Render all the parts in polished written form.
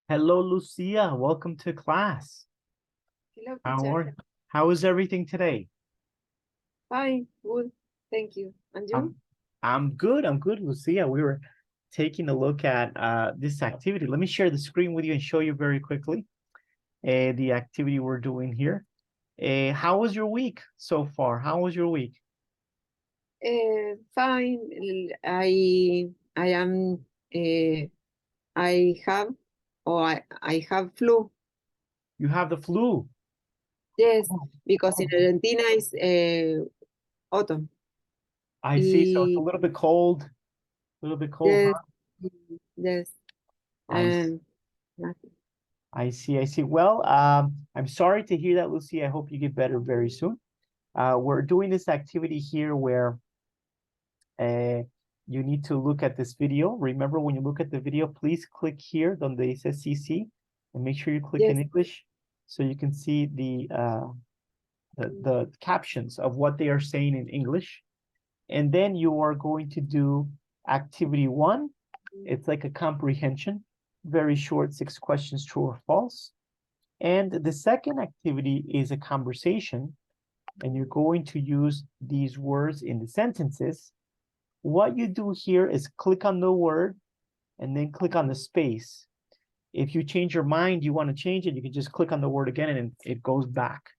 Hello, Lucia. Welcome to class. Hello, How teacher. how is everything today? Fine, good, thank you. And you? I'm good. I'm good, Lucia. We were taking a look at this activity. Let me share the screen with you and show you very quickly the activity we're doing here. How was your week so far? How was your week? Fine. I am I have I have flu. You have the flu. Yes, Oh, because in oh, Argentina is autumn. I see. So it's a Y little bit cold. A little bit cold, yes, huh? yes. I Um, nothing. I see. I see. Well, I'm sorry to hear that, Lucy. I hope you get better very soon. We're doing this activity here where you need to look at this video. Remember, when you look at the video, please click here donde dice CC and make sure you click in Yes, English so you can see the captions of what they are saying in English. And then you are going to do activity 1. It's like a comprehension, very short, 6 questions, true or false. And the second activity is a conversation, and you're going to use these words in the sentences. What you do here is click on the word and then click on the space. If you change your mind, you want to change it, you can just click on the word again and it goes back.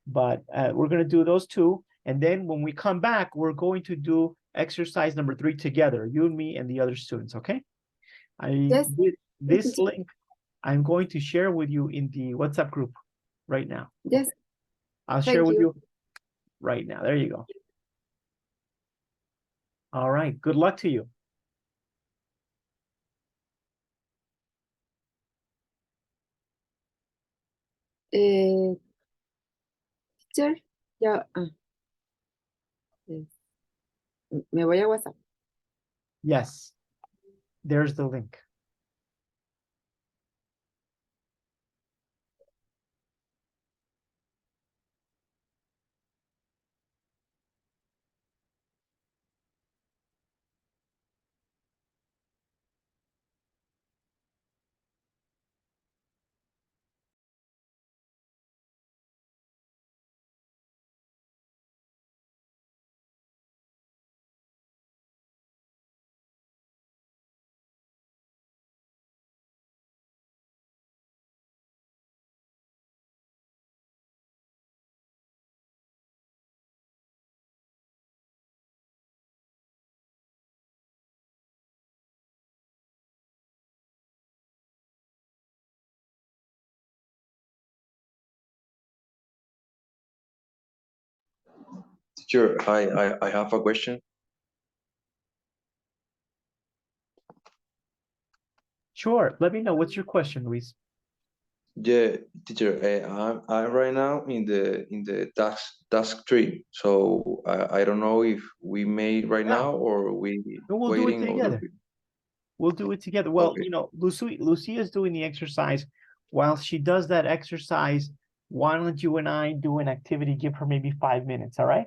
But we're going to do those two. And then when we come back, we're going to do exercise number 3 together, you and me and the other students, okay? yes, yes, This teacher. link I'm going to share with you in the WhatsApp group right now. Yes, I'll share thank with you. you right now. There you go. All right. Good luck to you. Teacher, ya, yes. Me voy a WhatsApp. Yes. There's the link. Sure. Hi, I have a question. Sure. Let me know. What's your question, Luis? Yeah, teacher, I'm right now in the task 3. So I don't know if we made right Yeah. now or we No, we'll do it waiting or together. We'll do it together. Well, okay. you know, Lucia is doing the exercise. While she does that exercise, why don't you and I do an activity? Give her maybe 5 minutes. All right.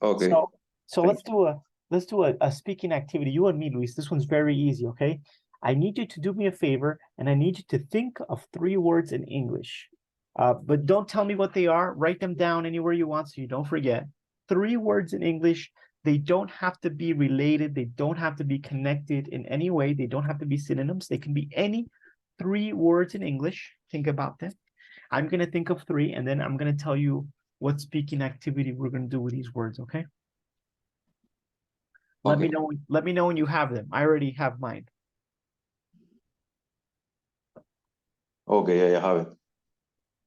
Okay. So Thank let's do a speaking activity. You and me, Luis. This one's very easy. Okay. I need you to do me a favor, and I need you to think of 3 words in English. But don't tell me what they are. Write them down anywhere you want so you don't forget. 3 words in English. They don't have to be related. They don't have to be connected in any way. They don't have to be synonyms. They can be any 3 words in English. Think about them. I'm going to think of 3, and then I'm going to tell you what speaking activity we're going to do with these words, okay? Let me okay. know. Let me know when you have them. I already have mine. Okay, I have it.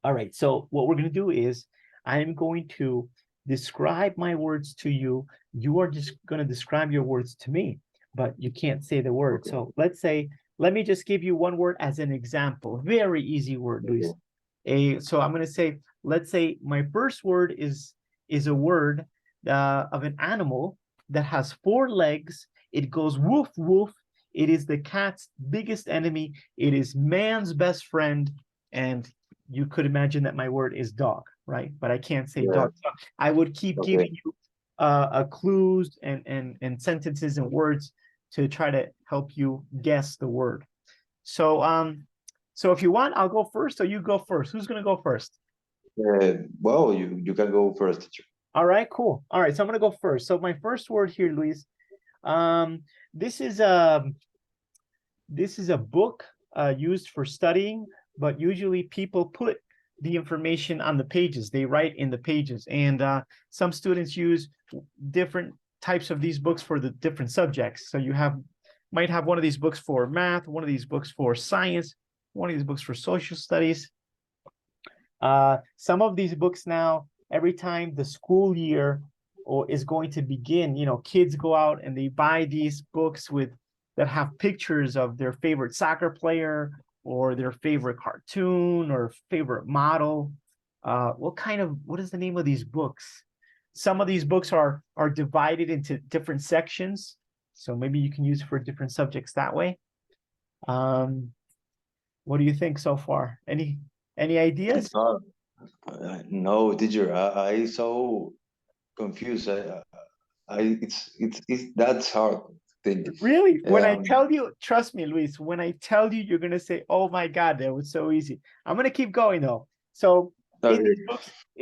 All right. So what we're going to do is I'm going to describe my words to you. You are just going to describe your words to me, but you can't say the word. Okay. So let's say, let me just give you one word as an example. Very easy word, Luis. So I'm going to say, let's say my first word is a word of an animal that has 4 legs. It goes woof, woof. It is the cat's biggest enemy. It is man's best friend. And you could imagine that my word is dog, right? But I can't say Yeah. dog. So I would keep Okay. giving you clues and sentences and words to try to help you guess the word. So So if you want, I'll go first, or you go first. Who's gonna go first? Well, you can go first, teacher. All right, cool. All right, so I'm gonna go first. So my first word here, Luis, this is a book used for studying, but usually people put the information on the pages. They write in the pages, and some students use different types of these books for the different subjects. So you might have one of these books for math, one of these books for science, one of these books for social studies. Some of these books now, every time the school year is going to begin, kids go out and they buy these books that have pictures of their favorite soccer player or their favorite cartoon or favorite model. What is the name of these books? Some of these books are divided into different sections. So maybe you can use it for different subjects that way. What do you think so far? Any ideas? No, teacher, I so confused. It's that's hard thing. Really? When I tell you, trust me, Luis, when I tell you, you're going to say, oh my God, that was so easy. I'm going to keep going though. So in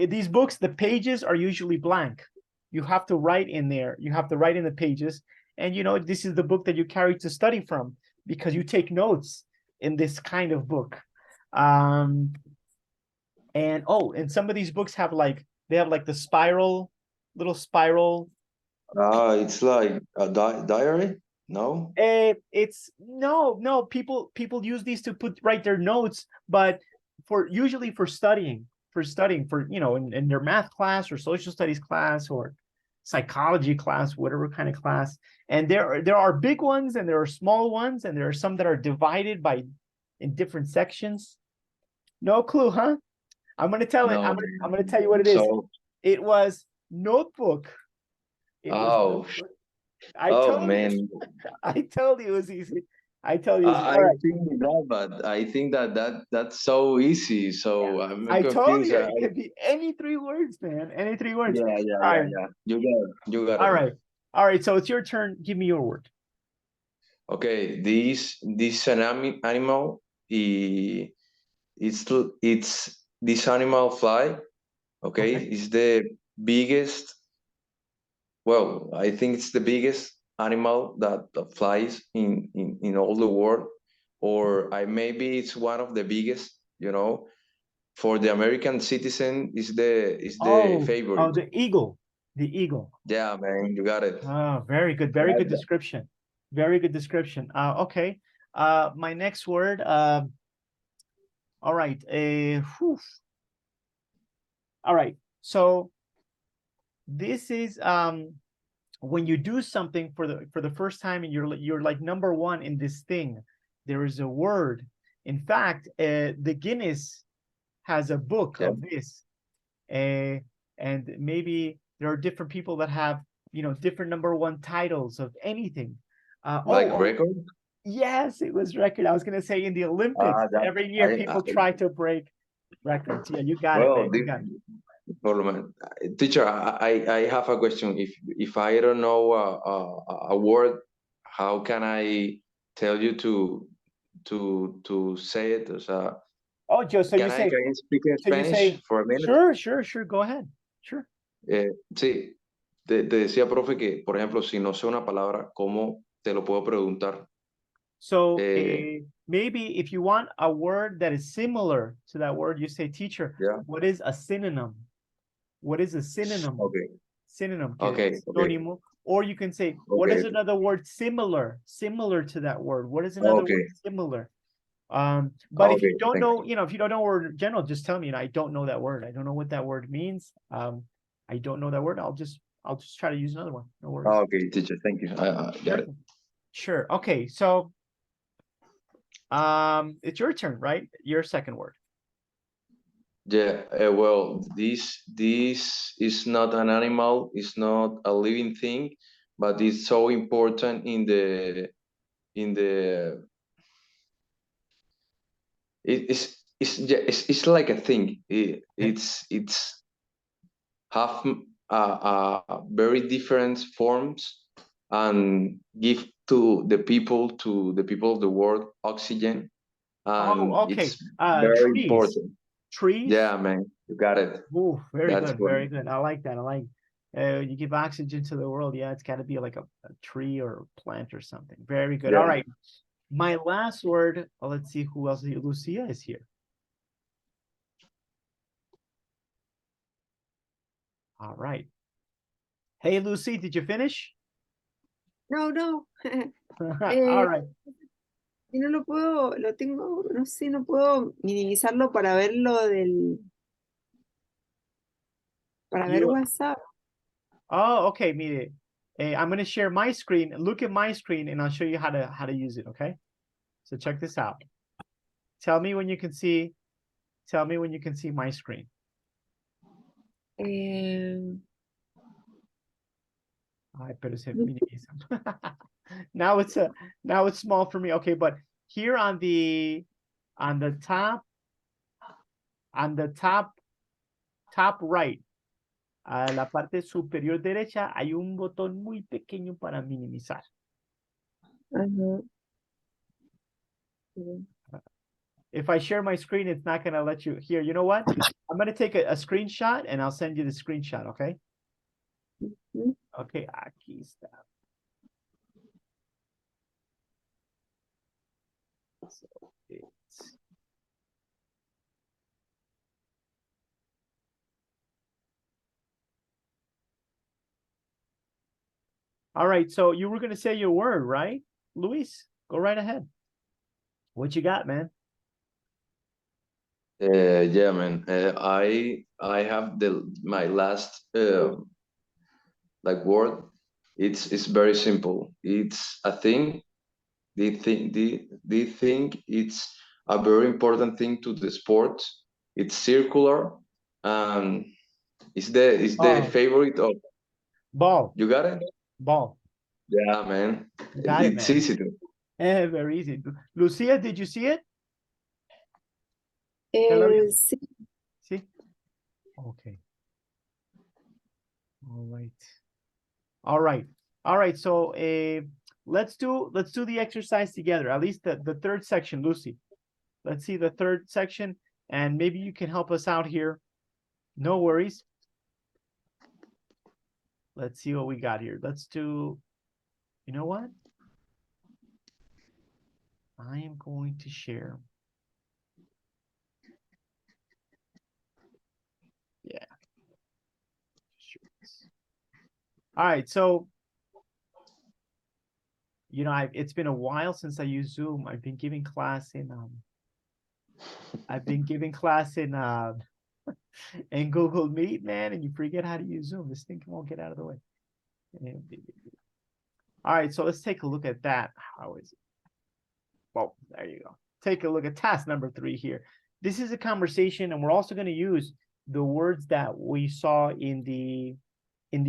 these books, the pages are usually blank. You have to write in there. You have to write in the pages. And this is the book that you carry to study from because you take notes in this kind of book. And some of these books have the little spiral. It's like a diary. No, It's no. People use these to write their notes, but usually for studying, in their math class or social studies class or psychology class, whatever kind of class. And there are big ones and there are small ones, and there are some that are divided in different sections. No clue, huh? I'm gonna tell it. I'm gonna tell you what it is. It was notebook. Notebook. I told you it was easy. I told you. I think that, but I think that's so easy. So I'm I confused. told you it could be any 3 words, man. Any 3 words. Yeah. You got it. All right. So it's your turn. Give me your word. Okay, this animal. It's this animal fly. Okay, it's the biggest. Well, I think it's the biggest animal that flies in all the world, or maybe it's one of the biggest. For the American citizen, is the favorite. Oh, the eagle. The eagle. Yeah, man, you got it. Oh, very good. Very good description. Very good description. Okay. My next word. All right. All right. So this is when you do something for the first time and you're like number one in this thing. There is a word. In fact, the Guinness has a book of this, and maybe there are different people that have different number one titles of anything. Record. Yes, it was record. I was gonna say in the Olympics every year people try to break records. Yeah, you got it, man. You got it. Teacher, I have a question. If I don't know a word, how can I tell you to say it? Can I speak in Spanish for a minute? Sure. Go ahead. Sure. Sí, te decía, profe, que por ejemplo, si no sé una palabra, ¿cómo te lo puedo preguntar? So maybe if you want a word that is similar to that word, you say, teacher, what is a synonym? What is a synonym? Okay. Synonym. Sinónimo. Or you can say, what is another word similar to that word? What is another word similar? But if you don't know, if you don't know word in general, just tell me, I don't know that word. I don't know what that word means. I don't know that word. I'll just try to use another one. No worries. Okay, teacher, thank you. I got it. Sure. Okay, so it's your turn, right? Your second word. Yeah, well, this is not an animal, it's not a living thing, but it's so important in the it's like a thing. It's have very different forms and give to the people of the world oxygen. Oh, okay. It's very Trees. important. Trees. Yeah, man, you got it. Ooh, very That's good, what- very good. I like that. I like you give oxygen to the world. Yeah, it's got to be like a tree or a plant or something. Very good. All Yeah. right. My last word, let's see who else. Lucia is here. All right. Hey, Lucy, did you finish? No, no. All right. Y no lo puedo, lo tengo, no sé, no puedo minimizarlo para ver lo del, para ver You- WhatsApp. Oh, okay. Mire, I'm going to share my screen. Look at my screen, and I'll show you how to use it. Okay. So check this out. Tell me when you can see. Tell me when you can see my screen. Ay, pero se minimiza. Now it's small for me. Okay, but here on the top right, a la parte superior derecha hay un botón muy pequeño para minimizar. Ajá. If I share my screen, it's not going to let you here. You know what? I'm going to take a screenshot and I'll send you the screenshot, okay? Ujú. Okay, aquí está. So it's... All right, so you were going to say your word, right? Luis, go right ahead. What you got, man? Yeah, man. I have my last like word. It's very simple. It's a thing. The thing. It's a very important thing to the sport. It's circular, and it's the favorite of. Ball. You got it? Ball. Yeah, man. You got it, It's man. easy to. Very easy. Lucia, did you see it? Hello? Sí. See? Okay. All right. All right. All right. So let's do the exercise together. At least the third section, Lucy. Let's see the third section, and maybe you can help us out here. No worries. Let's see what we got here. Let's do, you know what? I am going to share. Yeah. All right, so you know, it's been a while since I used Zoom. I've been giving class in in Google Meet, man, and you forget how to use Zoom. This thing won't get out of the way. All right, so let's take a look at that. How is it? Well, there you go. Take a look at task number 3 here. This is a conversation, and we're also going to use the words that we saw in the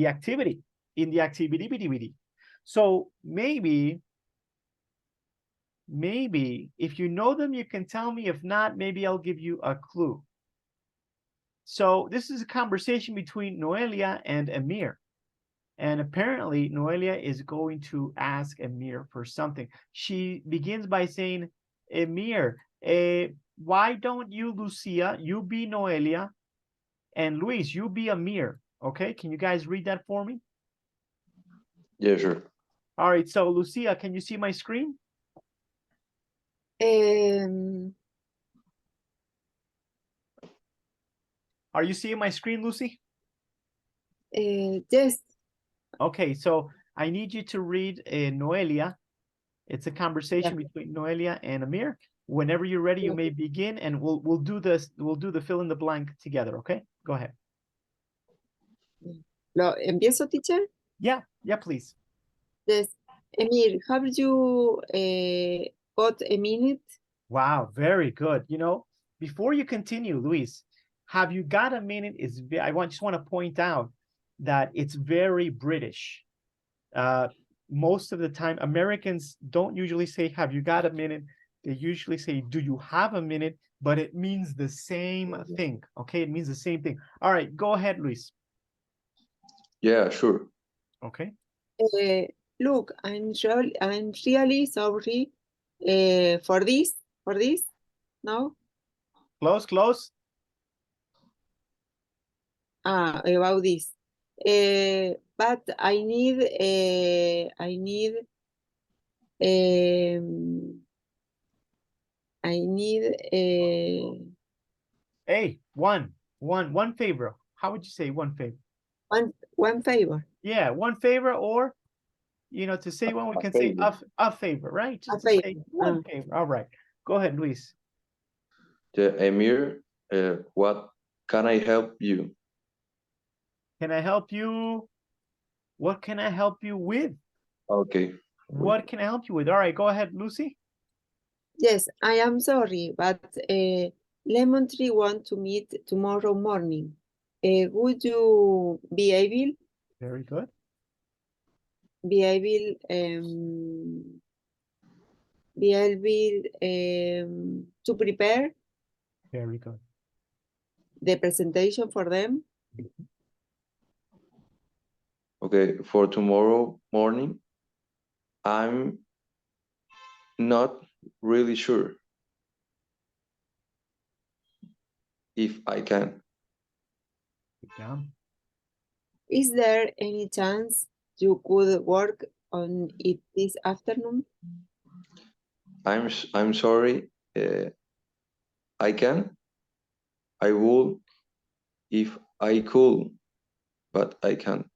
activity. So maybe if you know them, you can tell me. If not, maybe I'll give you a clue. So this is a conversation between Noelia and Amir. And apparently Noelia is going to ask Amir for something. She begins by saying, Amir, why don't you, Lucia, you be Noelia, and Luis, you be Amir. Okay, can you guys read that for me? Yeah, sure. All right, so Lucia, can you see my screen? Are you seeing my screen, Lucy? Yes. Okay, so I need you to read Noelia. It's a conversation between Noelia and Amir. Whenever you're ready, you may begin, and we'll do this. We'll do the fill in the blank together. Okay, go ahead. ¿Lo empiezo, teacher? Yeah, please. Yes. Emir, have you got a minute? Wow, very good. You know, before you continue, Luis, have you got a minute? I just want to point out that it's very British. Most of the time, Americans don't usually say, have you got a minute? They usually say, do you have a minute? But it means the same thing. Okay, it means the same thing. All right, go ahead, Luis. Yeah, sure. Okay. Look, I'm really sorry for this. No? Close, close. About this. But I need Hey, one favor. How would you say one favor? one favor. Yeah, one favor, or, you know, to say one, we can say favor. a favor, right? A Just to say favor. one favor. All right. Go ahead, Luis. Emir, what can I help you? Can I help you? What can I help you with? Okay. What can I help you with? All right, go ahead, Lucy. Yes, I am sorry, but Lemon Tree want to meet tomorrow morning. Would you be able Very good. be able to prepare Very good. the presentation for them? Okay, for tomorrow morning, I'm not really sure if I can. Good job. Is there any chance you could work on it this afternoon? I'm sorry. I can. I would if I could, but I can't.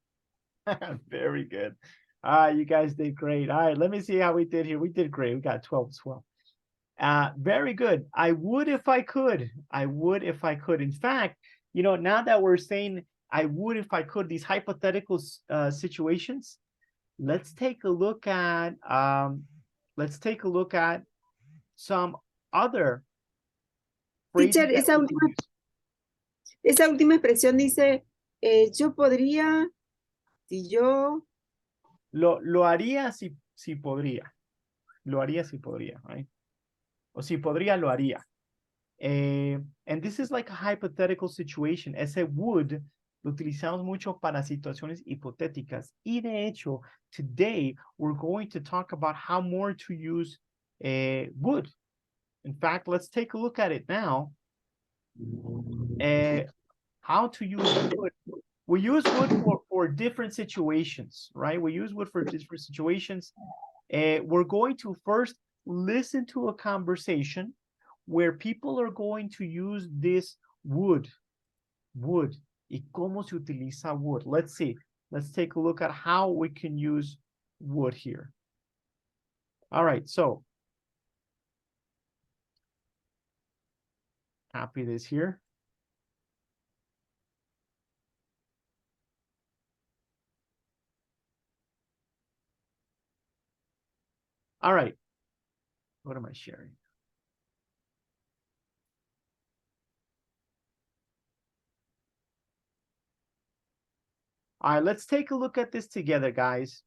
Very good. You guys did great. All right, let me see how we did here. We did great. We got 12 as well. Very good. I would if I could. I would if I could. In fact, you know, now that we're saying I would if I could, these hypothetical situations, let's take a look at some other phrases Teacher, that we can use. esa última expresión dice, yo podría, si yo, Lo haría si podría. Lo haría si podría, right? O si podría, lo haría. And this is like a hypothetical situation. Ese would lo utilizamos mucho para situaciones hipotéticas. Y de hecho, today we're going to talk about how more to use would. In fact, let's take a look at it now. How to use would. We use would for different situations, right? We use would for different situations. We're going to first listen to a conversation where people are going to use this would. ¿Y cómo se utiliza would? Let's see. Let's take a look at how we can use would here. All right, so copy this here. All right. What am I sharing? All right, let's take a look at this together, guys.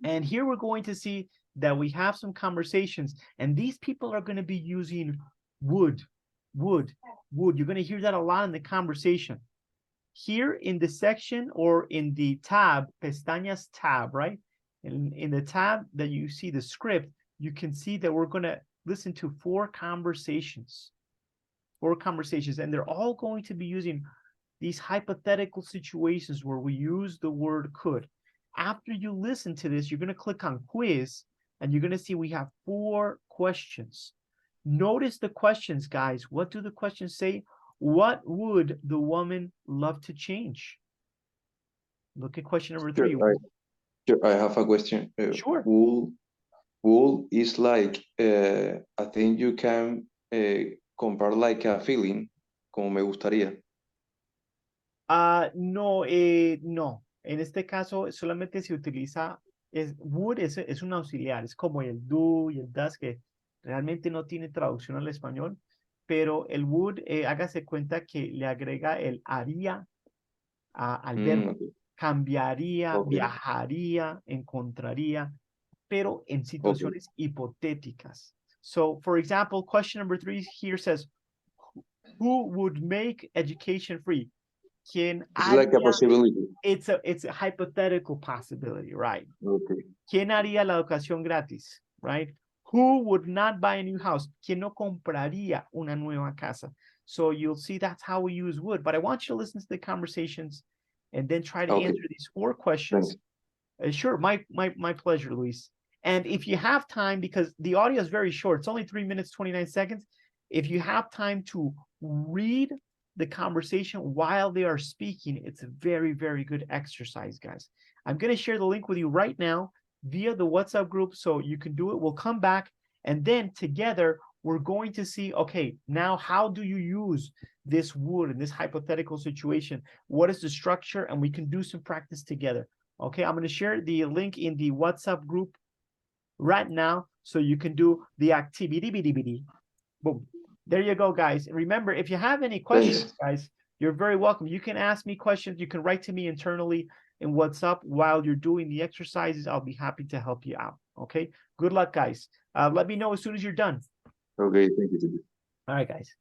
And here we're going to see that we have some conversations, and these people are going to be using would. You're going to hear that a lot in the conversation. Here in the section or in the tab, pestañas tab, right? In the tab that you see the script, you can see that we're going to listen to four conversations, and they're all going to be using these hypothetical situations where we use the word could. After you listen to this, you're going to click on quiz, and you're going to see we have 4 questions. Notice the questions, guys. What do the questions say? What would the woman love to change? Look at question number 3. Sure, I have a question. Sure. Would is like, I think you can compare like a feeling, como me gustaría. No, no. En este caso solamente se utiliza, would es un auxiliar, es como el do y el does, que realmente no tiene traducción al español, pero el would, hágase cuenta que le agrega el haría al verbo. Okay. Cambiaría, Okay. viajaría, encontraría, pero en situaciones hipotéticas. So, for example, question number 3 here says, who would make education free? ¿Quién It's like a possibility. It's a hypothetical possibility, right? Okay. ¿Quién haría la educación gratis, right? Who would not buy a new house? ¿Quién no compraría una nueva casa? So you'll see that's how we use would. But I want you to listen to the conversations and then try to Okay. answer these 4 questions. Sure, my pleasure, Luis. And if you have time, because the audio is very short, it's only 3 minutes, 29 seconds. If you have time to read the conversation while they are speaking, it's a very, very good exercise, guys. I'm going to share the link with you right now via the WhatsApp group so you can do it. We'll come back and then together we're going to see, okay, now how do you use this would in this hypothetical situation? What is the structure? And we can do some practice together. Okay, I'm going to share the link in the WhatsApp group right now so you can do the activity. Boom. There you go, guys. And remember, if you have any questions, guys, you're very welcome. You can ask me questions. You can write to me internally in WhatsApp while you're doing the exercises. I'll be happy to help you out. Okay. Good luck, guys. Let me know as soon as you're done. Okay, thank you. All right, guys.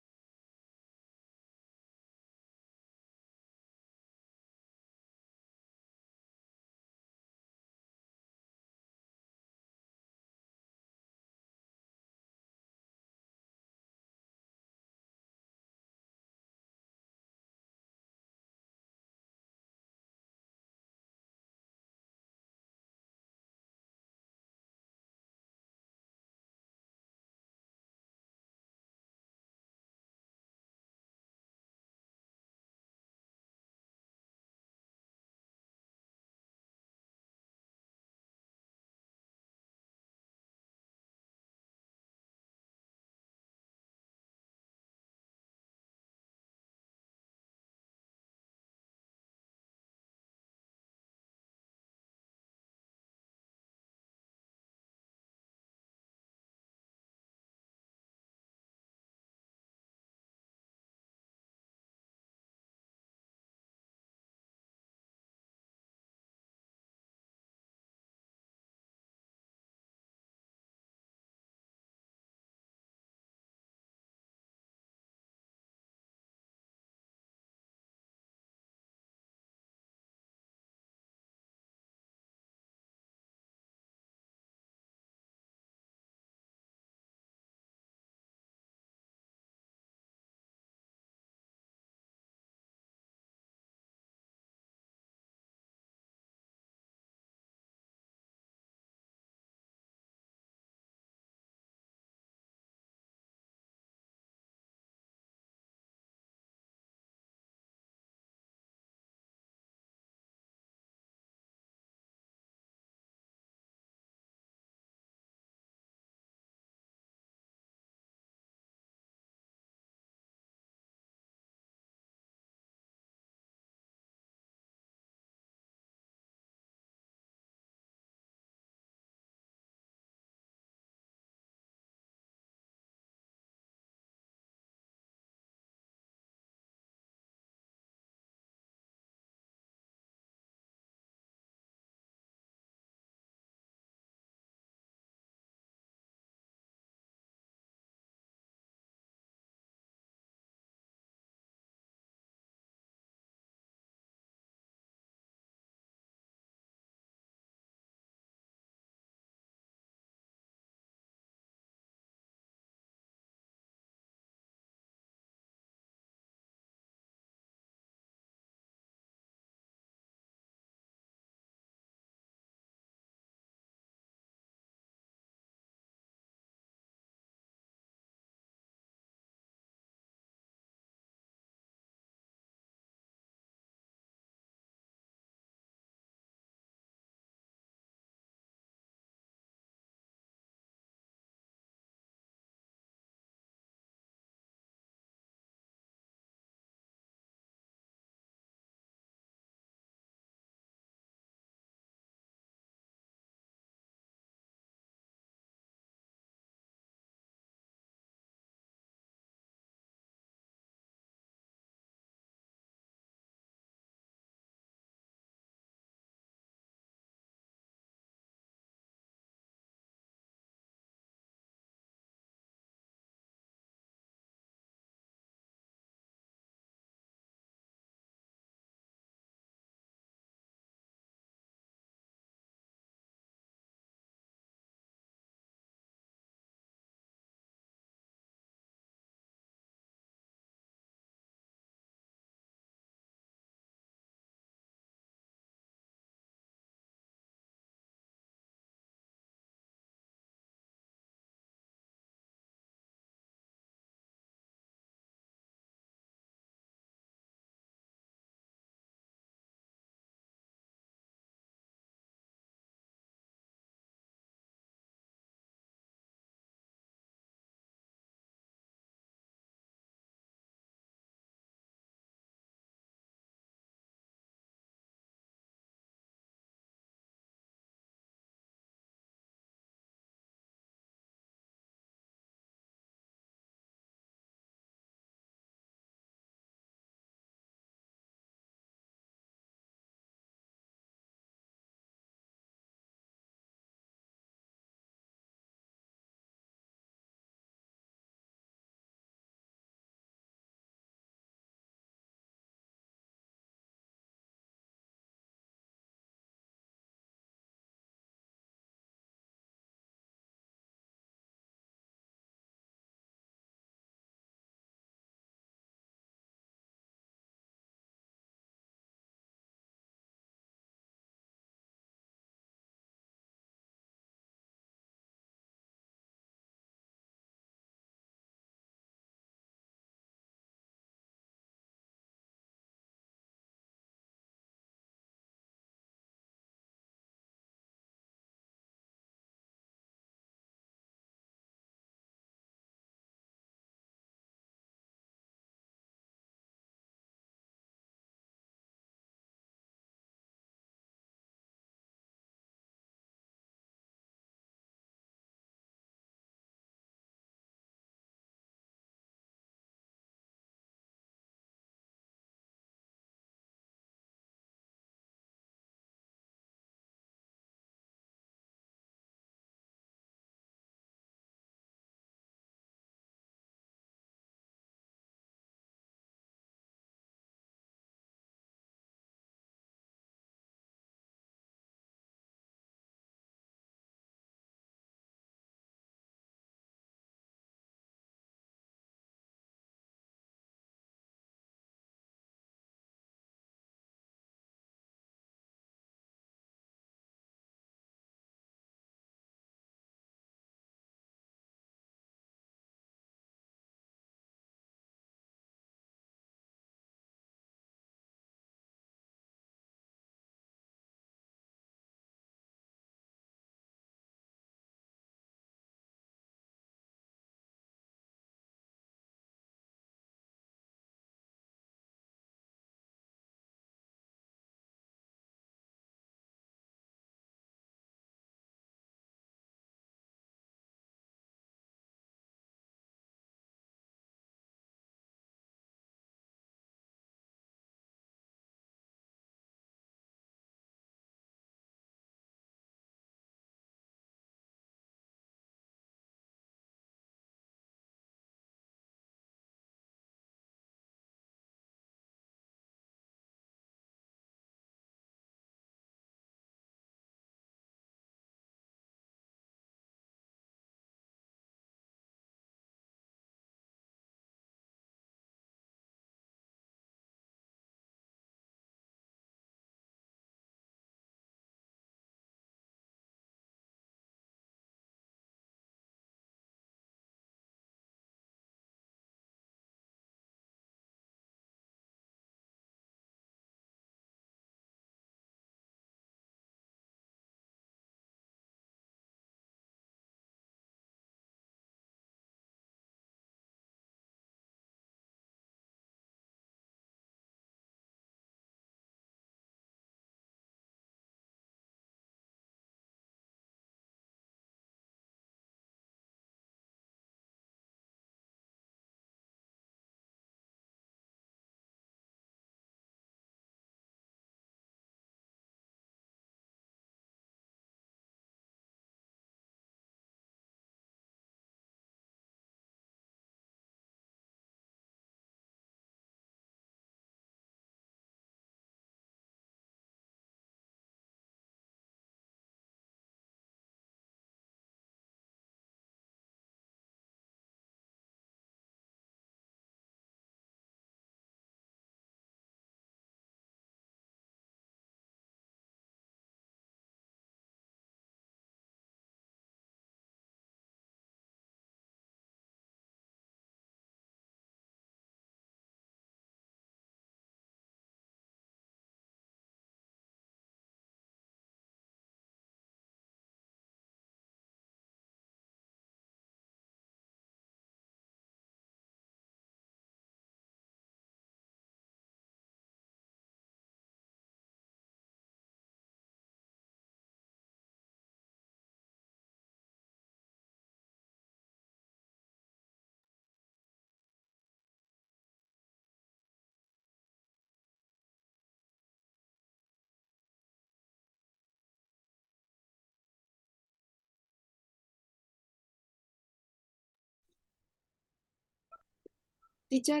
Teacher,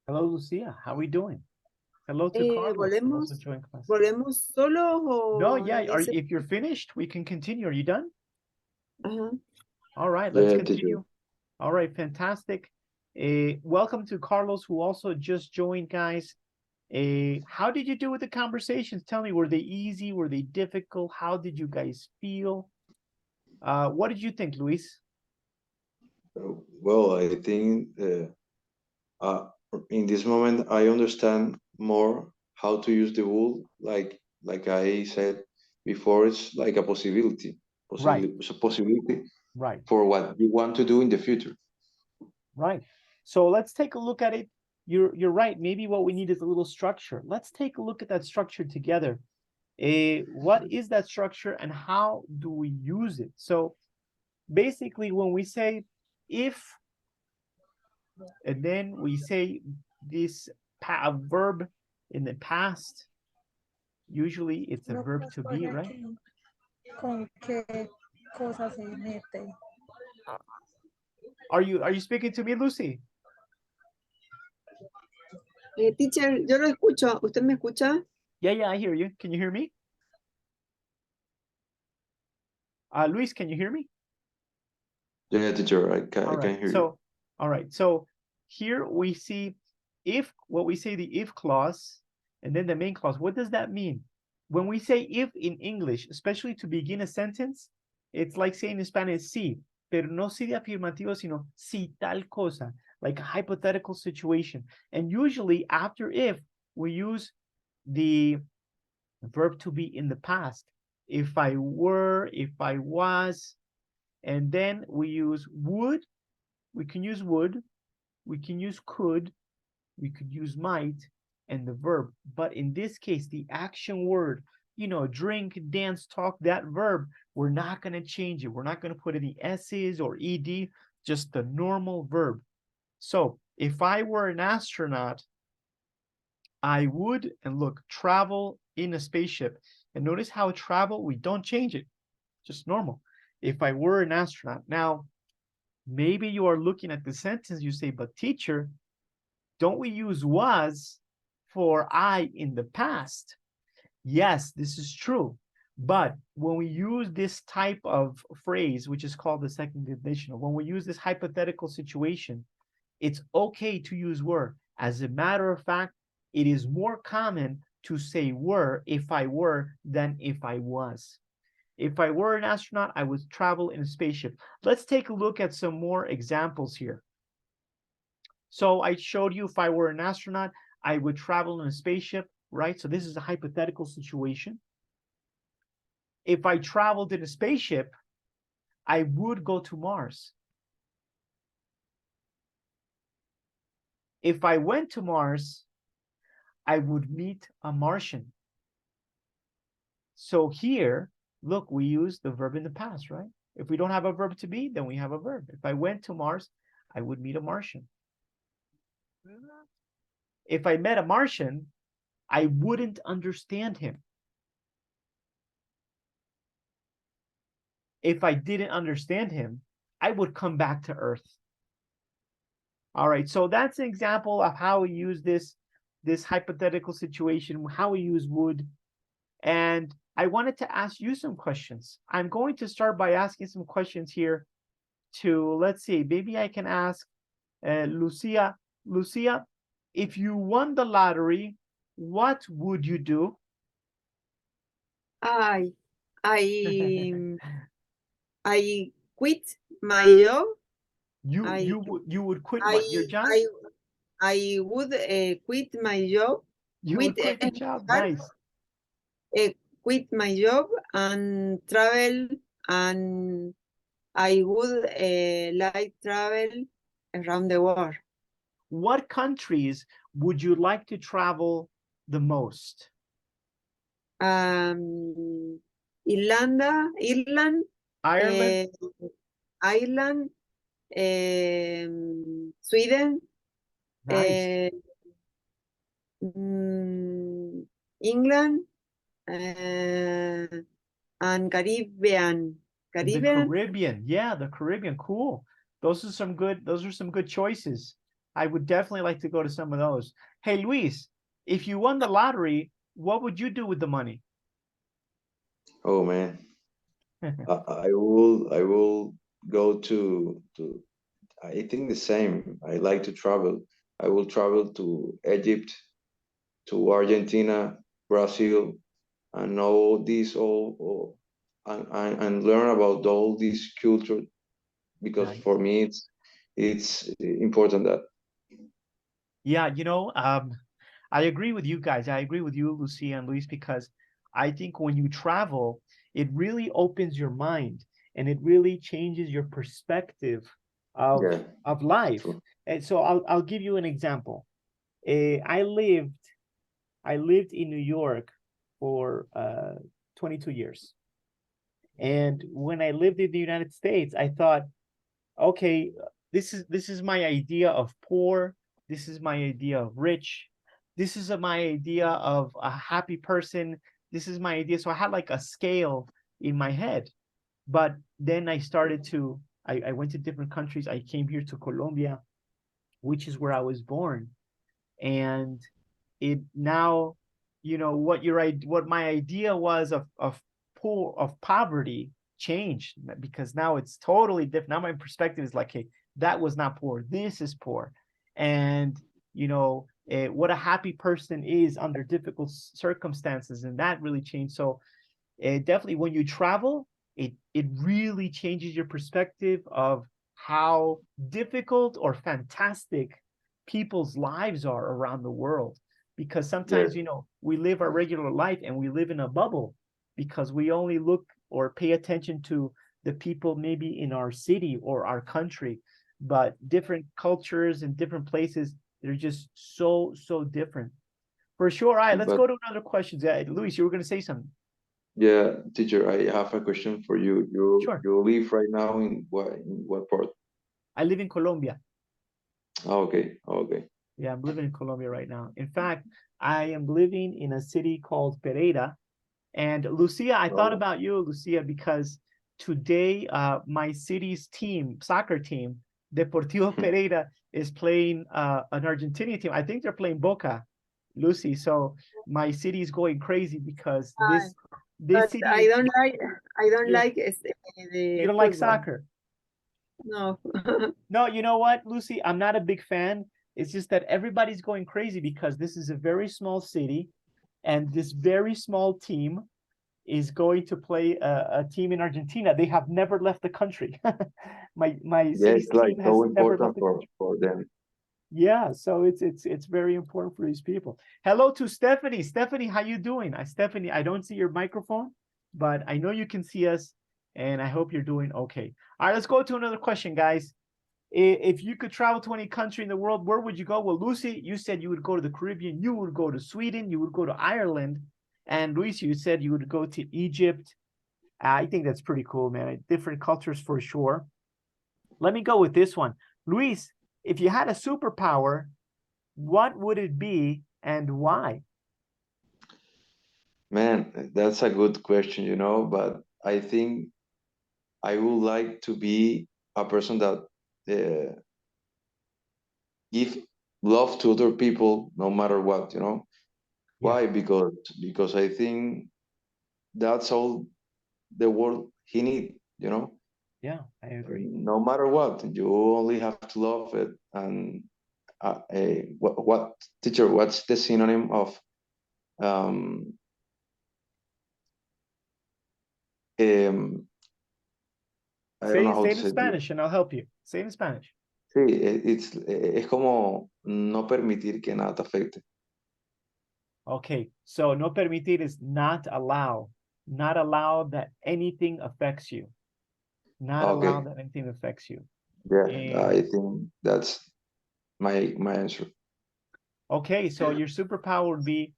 Hello, Lucia. How are we doing? Hello to Carlos, who also ¿volvemos, joined class. volvemos solos No, o yeah. en ese? If you're finished, we can continue. Are you done? Ajá. All right, let's Yeah, continue. teacher. All right, fantastic. Welcome to Carlos, who also just joined, guys. How did you do with the conversations? Tell me, were they easy? Were they difficult? How did you guys feel? What did you think, Luis? Well, I think in this moment I understand more how to use the would. Like I said before, it's like a possibility. Right. It's a possibility Right, for what you want to do in the future. right. So let's take a look at it. You're right. Maybe what we need is a little structure. Let's take a look at that structure together. What is that structure and how do we use it? So basically, when we say if, and then we say this verb in the past, usually it's a verb to be, right? ¿Con qué cosa se mete? Are you speaking to me, Lucy? Teacher, yo lo escucho. ¿Usted me escucha? Yeah, I hear you. Can you hear me? Luis, can you hear me? Yeah, teacher, I can hear you. All right. So here we see if, what we say the if clause, and then the main clause. What does that mean? When we say if in English, especially to begin a sentence, it's like saying in Spanish, sí, pero no sí de afirmativo, sino sí tal cosa, like a hypothetical situation. And usually after if, we use the verb to be in the past. If I were, if I was, and then we use would. We can use would, we can use could, we could use might, and the verb. But in this case, the action word, drink, dance, talk, that verb, we're not going to change it. We're not going to put any s's or ed, just the normal verb. So if I were an astronaut, I would, and look, travel in a spaceship. And notice how travel, we don't change it, just normal. If I were an astronaut. Now, maybe you are looking at the sentence, you say, but teacher, don't we use was for I in the past? Yes, this is true. But when we use this type of phrase, which is called the second conditional, when we use this hypothetical situation, it's okay to use were. As a matter of fact, it is more common to say were if I were than if I was. If I were an astronaut, I would travel in a spaceship. Let's take a look at some more examples here. So I showed you if I were an astronaut, I would travel in a spaceship, right? So this is a hypothetical situation. If I traveled in a spaceship, I would go to Mars. If I went to Mars, I would meet a Martian. So here, look, we use the verb in the past, right? If we don't have a verb to be, then we have a verb. If I went to Mars, I would meet a Martian. If I met a Martian, I wouldn't understand him. If I didn't understand him, I would come back to Earth. All right, so that's an example of how we use this hypothetical situation, how we use would. And I wanted to ask you some questions. I'm going to start by asking some questions here to, let's see, maybe I can ask Lucia. Lucia, if you won the lottery, what would you do? I quit my job. You would quit your job? I would quit my job. You would quit your job, nice. Quit my job and travel, and I would like travel around the world. What countries would you like to travel the most? Ireland, Ireland, Ireland, Sweden, nice. England, and Caribbean. The Caribbean, yeah, the Caribbean, cool. Those are some good choices. I would definitely like to go to some of those. Hey, Luis, if you won the lottery, what would you do with the money? Oh man, I will go to. I think the same. I like to travel. I will travel to Egypt, to Argentina, Brazil, and all these all and learn about all this culture because Nice. for me it's important that. Yeah, I agree with you guys. I agree with you, Lucia and Luis, because I think when you travel, it really opens your mind and it really changes your perspective of Yeah, of life. true. And so I'll give you an example. I lived in New York for 22 years. And when I lived in the United States, I thought, okay, this is my idea of poor. This is my idea of rich. This is my idea of a happy person. This is my idea. So I had like a scale in my head. But then I went to different countries. I came here to Colombia, which is where I was born. And it now, what my idea was of poverty changed, because now it's totally different. Now my perspective is like, hey, that was not poor, this is poor. And what a happy person is under difficult circumstances, and that really changed. So definitely when you travel, it really changes your perspective of how difficult or fantastic people's lives are around the world. Because Yeah, sometimes, we live our regular life and we live in a bubble because we only look or pay attention to the people maybe in our city or our country. But different cultures and different places, they're just so different. For sure. All right, let's but go to another question. Luis, you were going to say something. yeah, teacher, I have a question for you. You Sure. you live right now in what part? I live in Colombia. Oh, okay, okay. Yeah, I'm living in Colombia right now. In fact, I am living in a city called Pereira. And Lucia, I thought Oh, about you, Lucia, because today my city's team, soccer team, Deportivo Pereira, is playing an Argentinian team. I think they're playing Boca, Lucy. So my city is going crazy because this But city is, I don't yeah, like you the don't like football. soccer. No. No, you know what, Lucy? I'm not a big fan. It's just that everybody's going crazy because this is a very small city, and this very small team is going to play a team in Argentina. They have never left the country. My yeah, city's it's like team has so never left important the for country. for them. Yeah, so it's very important for these people. Hello to Stephanie. Stephanie, how you doing? Stephanie, I don't see your microphone, but I know you can see us, and I hope you're doing okay. All right, let's go to another question, guys. If you could travel to any country in the world, where would you go? Well, Lucy, you said you would go to the Caribbean, you would go to Sweden, you would go to Ireland, and Luis, you said you would go to Egypt. I think that's pretty cool, man. Different cultures for sure. Let me go with this one. Luis, if you had a superpower, what would it be and why? Man, that's a good question, but I think I would like to be a person that uh, give love to other people no matter what. Yeah, Why? Because I think that's all the world he need. yeah, I agree. No matter what, you only have to love it. And what teacher? What's the synonym of um, um I don't Say know how say to it in say this. Spanish and I'll help you. Say it in Spanish. Sí, es como no permitir que nada te afecte. Okay, so no permitir is not allow that anything affects you. Not allow Okay, that anything affects you. yeah, And I think that's my answer. okay, so your superpower would be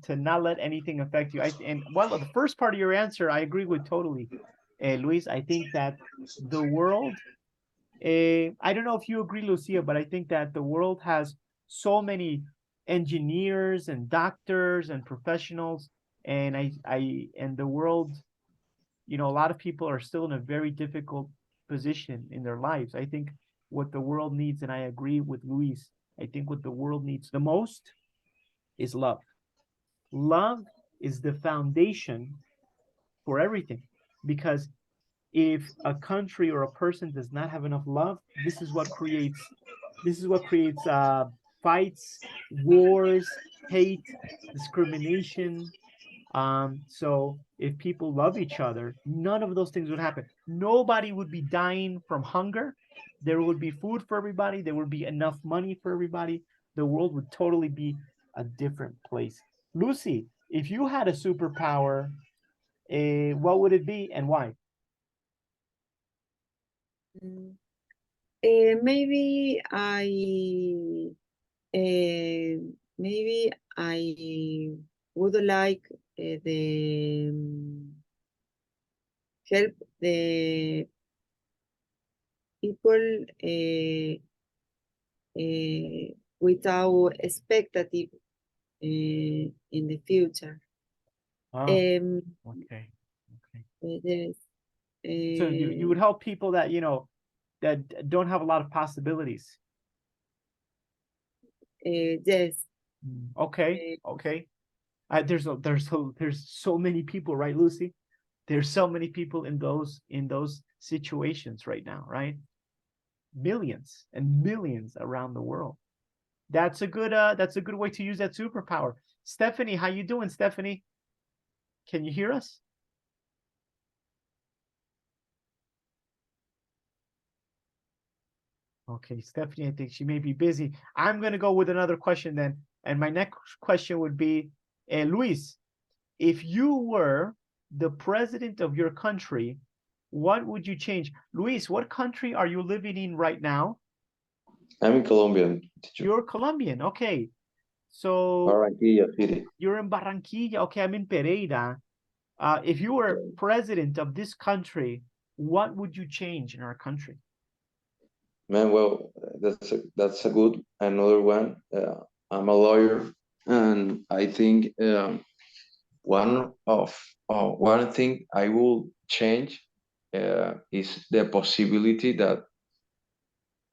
to not let anything affect you. And well, the first part of your answer, I agree with totally, Luis. I think that the world, I don't know if you agree, Lucia, but I think that the world has so many engineers and doctors and professionals, and and the world, a lot of people are still in a very difficult position in their lives. I think what the world needs, and I agree with Luis, I think what the world needs the most is love. Love is the foundation for everything, because if a country or a person does not have enough love, this is what creates fights, wars, hate, discrimination. So if people love each other, none of those things would happen. Nobody would be dying from hunger. There would be food for everybody. There would be enough money for everybody. The world would totally be a different place. Lucy, if you had a superpower, what would it be and why? Maybe I would like the help the people without expectative in the future. Oh, Um, okay. yes, So you would help people that, that don't have a lot of possibilities. yes. Okay, okay. There's so many people, right, Lucy? There's so many people in those situations right now, right? Millions and millions around the world. That's a good way to use that superpower. Stephanie, how you doing, Stephanie? Can you hear us? Okay, Stephanie, I think she may be busy. I'm going to go with another question then. And my next question would be, Luis, if you were the president of your country, what would you change? Luis, what country are you living in right now? I'm in Colombia, teacher. You're Colombian. Okay. So Barranquilla City. you're in Barranquilla. Okay, I'm in Pereira. If you were president of this country, what would you change in our country? Man, well, that's a good another one. I'm a lawyer, and I think one thing I will change is the possibility that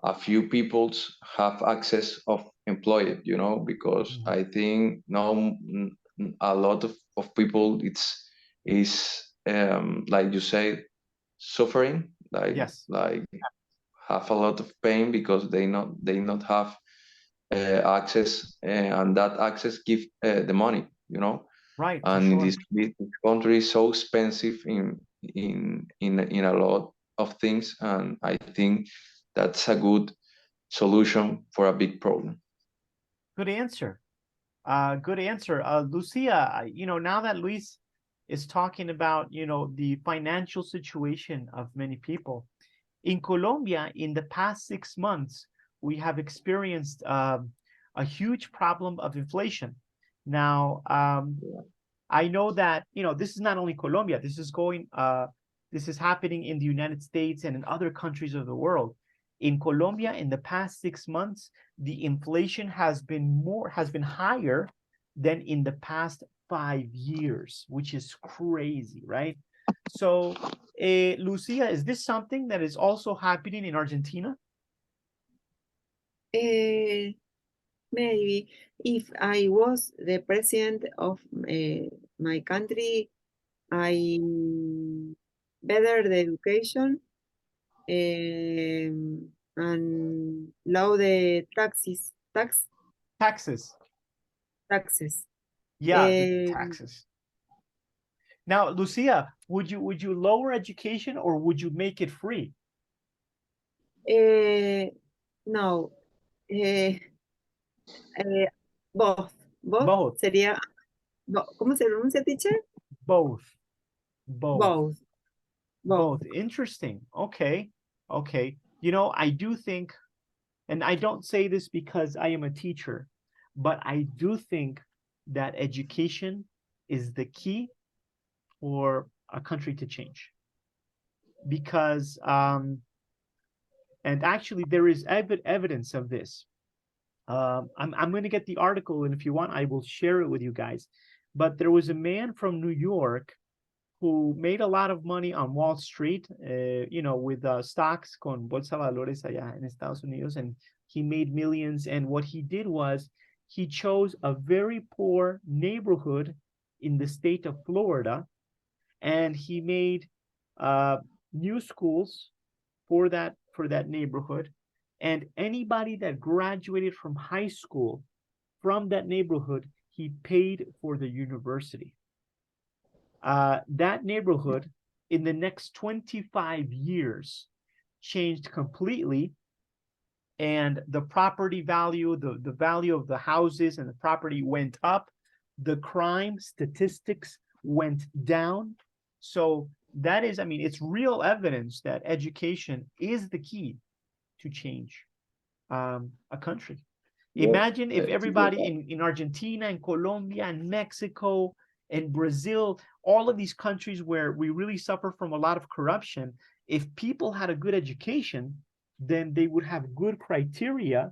a few peoples have access of employed, because I think now a lot of people is like you say, suffering, Yes. like have a lot of pain because they not have access, and that access give the money, Right, for and sure. this country is so expensive in a lot of things, and I think that's a good solution for a big problem. Good answer. Good answer. Lucia, now that Luis is talking about, the financial situation of many people, in Colombia, in the past 6 months, we have experienced a huge problem of inflation. Now, I know that, this is not only Colombia, this is happening in the United States and in other countries of the world. In Colombia, in the past 6 months, the inflation has been higher than in the past 5 years, which is crazy, right? So, Lucia, is this something that is also happening in Argentina? Maybe if I was the president of my country, I better the education and low the taxes. Taxes. Yeah, the taxes. Now, Lucia, would you lower education or would you make it free? No. Both. Both. Sería, ¿cómo se pronuncia, teacher? Both. Interesting. Okay. I do think, and I don't say this because I am a teacher, but I do think that education is the key for a country to change. Because, and actually there is evidence of this. I'm going to get the article, and if you want, I will share it with you guys. But there was a man from New York who made a lot of money on Wall Street, you know, with stocks con bolsa valores allá en Estados Unidos, and he made millions. And what he did was he chose a very poor neighborhood in the state of Florida, and he made new schools for that neighborhood. And anybody that graduated from high school from that neighborhood, he paid for the university. That neighborhood in the next 25 years changed completely, and the property value, the value of the houses and the property went up. The crime statistics went down. So that is, I mean, it's real evidence that education is the key to change a country. Imagine if everybody in Argentina and Colombia and Mexico and Brazil, all of these countries where we really suffer from a lot of corruption, if people had a good education, then they would have good criteria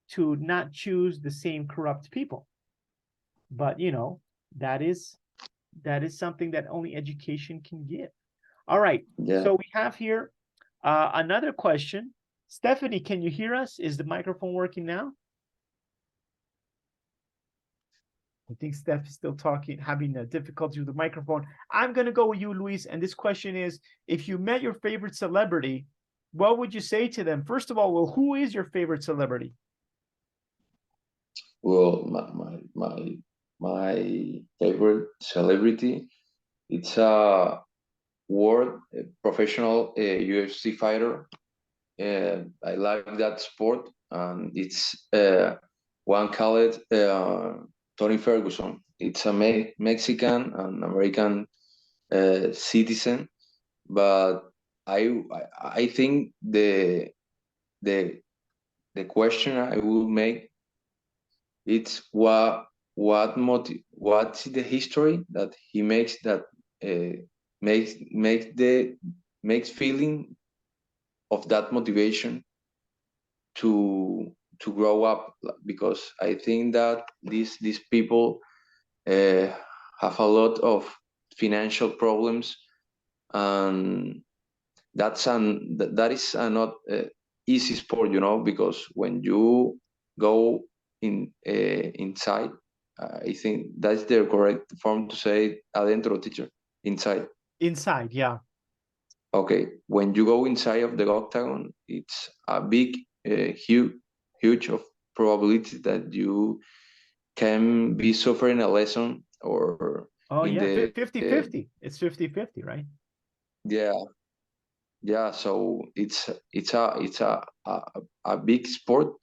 to not choose the same corrupt people. But, you know, that is something that only education can give. All right. Yeah. So we have here another question. Stephanie, can you hear us? Is the microphone working now? I think Steph is still talking, having a difficulty with the microphone. I'm going to go with you, Luis. And this question is, if you met your favorite celebrity, what would you say to them? First of all, well, who is your favorite celebrity? Well, my favorite celebrity, it's a professional UFC fighter. I like that sport, and it's one called Tony Ferguson. It's a Mexican and American citizen, but I think the question I will make, it's what's the history that he makes that makes feeling of that motivation to grow up, because I think that these people have a lot of financial problems, and that is not easy sport, you know, because when you go inside, I think that's the correct form to say adentro, teacher, inside. Inside, yeah. Okay, when you go inside of the octagon, it's a big, huge of probability that you can be suffering a lesson or. Oh yeah, 50-50. It's 50-50, right? Yeah. So it's a big sport.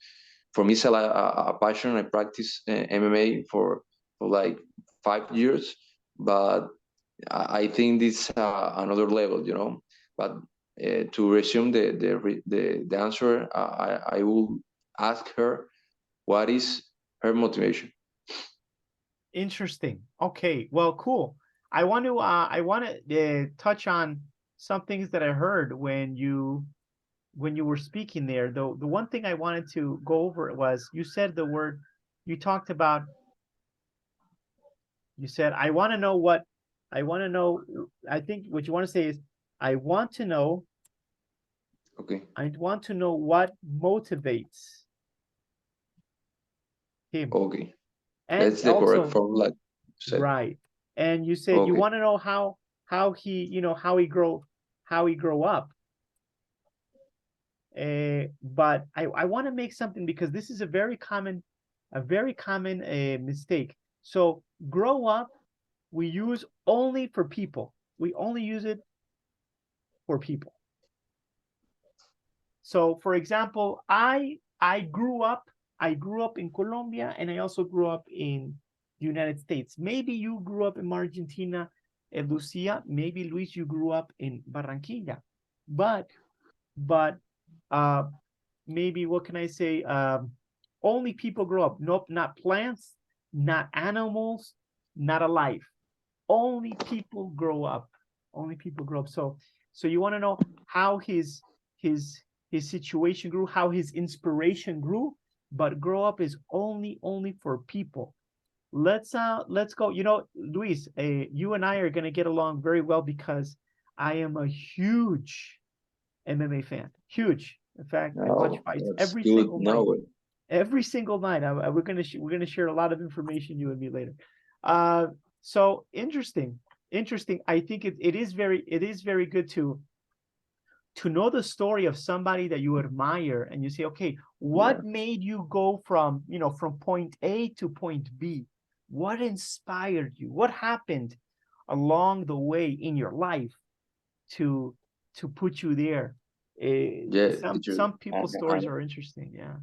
For me, it's a passion. I practice MMA for like 5 years, but I think this another level, you know. But to resume the answer, I will ask her what is her motivation. Interesting. Okay, well, cool. I want to touch on some things that I heard when you were speaking there. Though the one thing I wanted to go over was you said the word, you talked about, you said, I want to know, I think what you want to say is, I want to know. Okay. I want to know what motivates him. Okay. And that's the also, correct formula. Right. And you said you want to know how he, you know, how he grow up. But I want to make something, because this is a very common mistake. So grow up, we use only for people. We only use it for people. So for example, I grew up in Colombia, and I also grew up in the United States. Maybe you grew up in Argentina, Lucia. Maybe Luis, you grew up in Barranquilla. But maybe, what can I say? Only people grow up. Nope, not plants, not animals, not alive. Only people grow up. Only people grow up. So you want to know how his situation grew, how his inspiration grew, but grow up is only for people. let's go. You know, Luis, you and I are gonna get along very well because I am a huge MMA fan. Huge. In fact, I watch Oh, fights that's every good. single night. No, Every single night. We're gonna share a lot of information, you and me, later. So interesting. I think it is very good to know the story of somebody that you admire, and you say, okay, what made you go from from point A to point B? What inspired you? What happened along the way in your life to put you there? yeah, teacher. Some people's stories And are interesting. Yeah.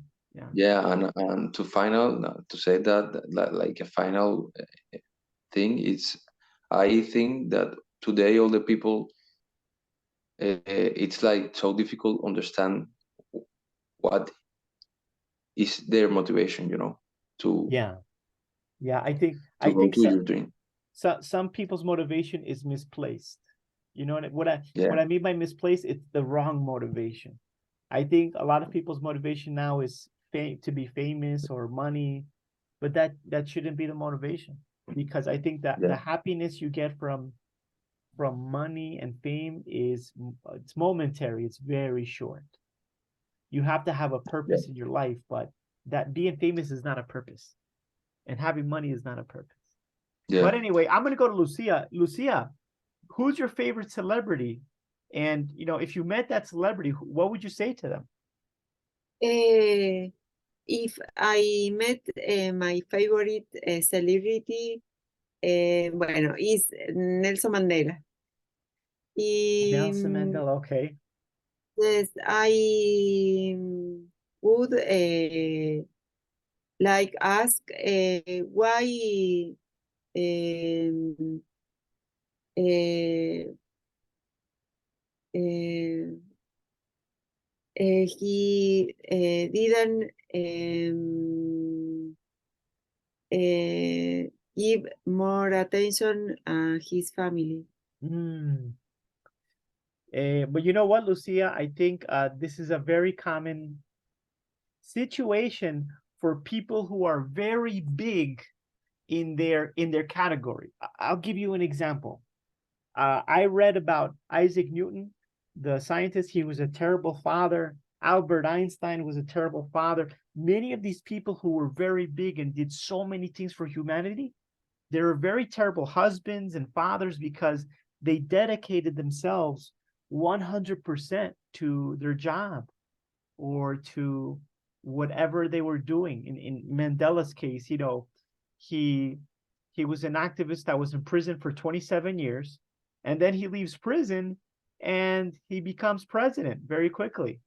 yeah, and to final to say that like a final thing is, I think that today all the people, it's like so difficult understand what is their motivation, to Yeah. I think go to your dream. some people's motivation is misplaced. You know what Yeah, I mean by misplaced? It's the wrong motivation. I think a lot of people's motivation now is to be famous or money, but that shouldn't be the motivation, because I think that the yeah, happiness you get from money and fame it's momentary. It's very short. You have to have a yeah, purpose in your life, but that being famous is not a purpose, and having money is not a purpose. yeah. But anyway, I'm gonna go to Lucia. Lucia, who's your favorite celebrity? And if you met that celebrity, what would you say to them? If I met my favorite celebrity, bueno, is Nelson Mandela. Nelson Mandela. Okay. Yes, I would like ask why um, uh, he didn't give more attention his family. But you know what, Lucia? I think this is a very common situation for people who are very big in their category. I'll give you an example. I read about Isaac Newton, the scientist. He was a terrible father. Albert Einstein was a terrible father. Many of these people who were very big and did so many things for humanity, they were very terrible husbands and fathers because they dedicated themselves 100% to their job or to whatever they were doing. In Mandela's case, he was an activist that was in prison for 27 years, and then he leaves prison and he becomes president very quickly.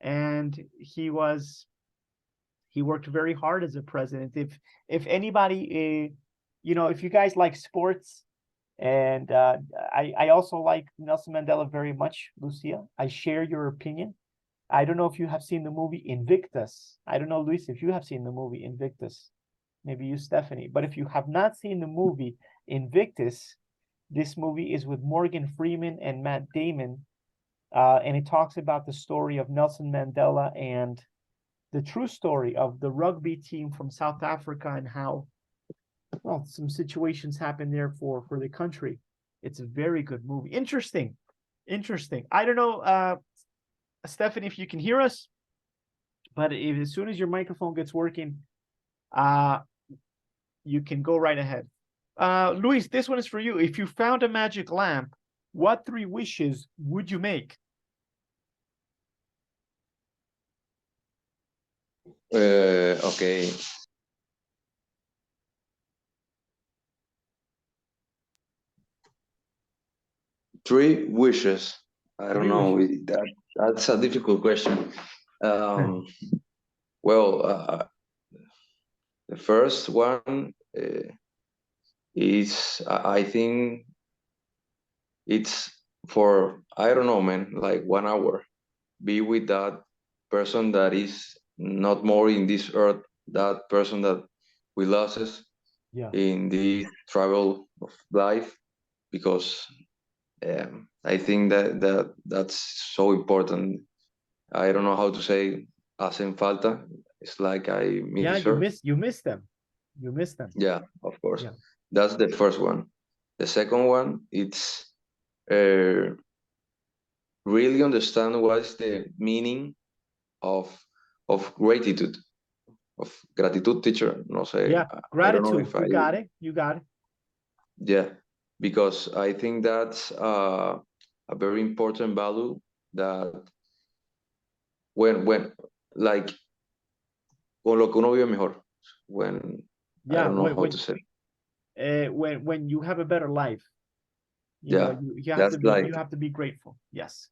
And he worked very hard as a president. If anybody, if you guys like sports, and I also like Nelson Mandela very much, Lucia. I share your opinion. I don't know if you have seen the movie Invictus. I don't know, Luis, if you have seen the movie Invictus. Maybe you, Stephanie. But if you have not seen the movie Invictus, this movie is with Morgan Freeman and Matt Damon. And it talks about the story of Nelson Mandela and the true story of the rugby team from South Africa, and how, well, some situations happen there for the country. It's a very good movie. Interesting. I don't know, Stephanie, if you can hear us, but as soon as your microphone gets working, you can go right ahead. Luis, this one is for you. If you found a magic lamp, what 3 wishes would you make? Okay. Three wishes. I don't 3 know. wishes. That's a difficult question. Well, the first one is, I think it's for, I don't know, man, like 1 hour. Be with that person that is not more in this earth, that person that we lost Yeah. in the travel of life, because I think that's so important. I don't know how to say hacen falta. It's like I Yeah, miss her. you miss them. You missed them. Yeah, of course. Yeah. That's the first one. The second one, it's uh, really understand what is the meaning of gratitude, of gratitude, teacher. No sé, Yeah, I don't know gratitude. if You got it. You got it. yeah, because I think that's a very important value that when like con lo que uno vive mejor, when I Yeah, don't know how to say. when you have a better life, you know, Yeah, you have to that's be like grateful. Yes.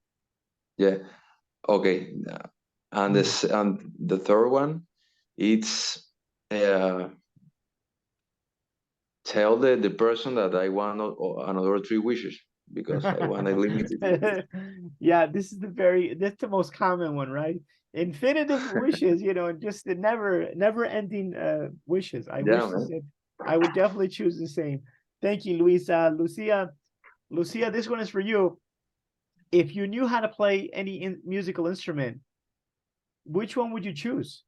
yeah. Okay, and this and the third one, it's tell the person that I want another three wishes because I want a limited. Yeah, that's the most common one, right? Infinitive wishes, you know, just the never ending wishes. I Yeah, wish the man. same. I would definitely choose the same. Thank you, Luisa. Lucia, this one is for you. If you knew how to play any musical instrument, which one would you choose?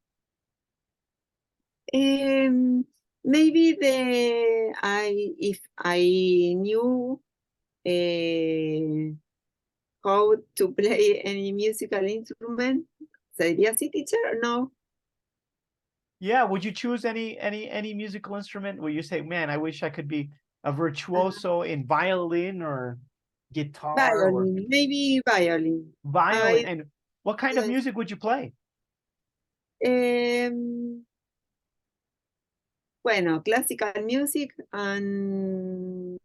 Maybe if I knew how to play any musical instrument, sería así, teacher, or no? Yeah, would you choose any musical instrument where you say, man, I wish I could be a virtuoso in violin or guitar or Violin, maybe violin. violin? And what kind of Yes. music would you play? Bueno, classical music and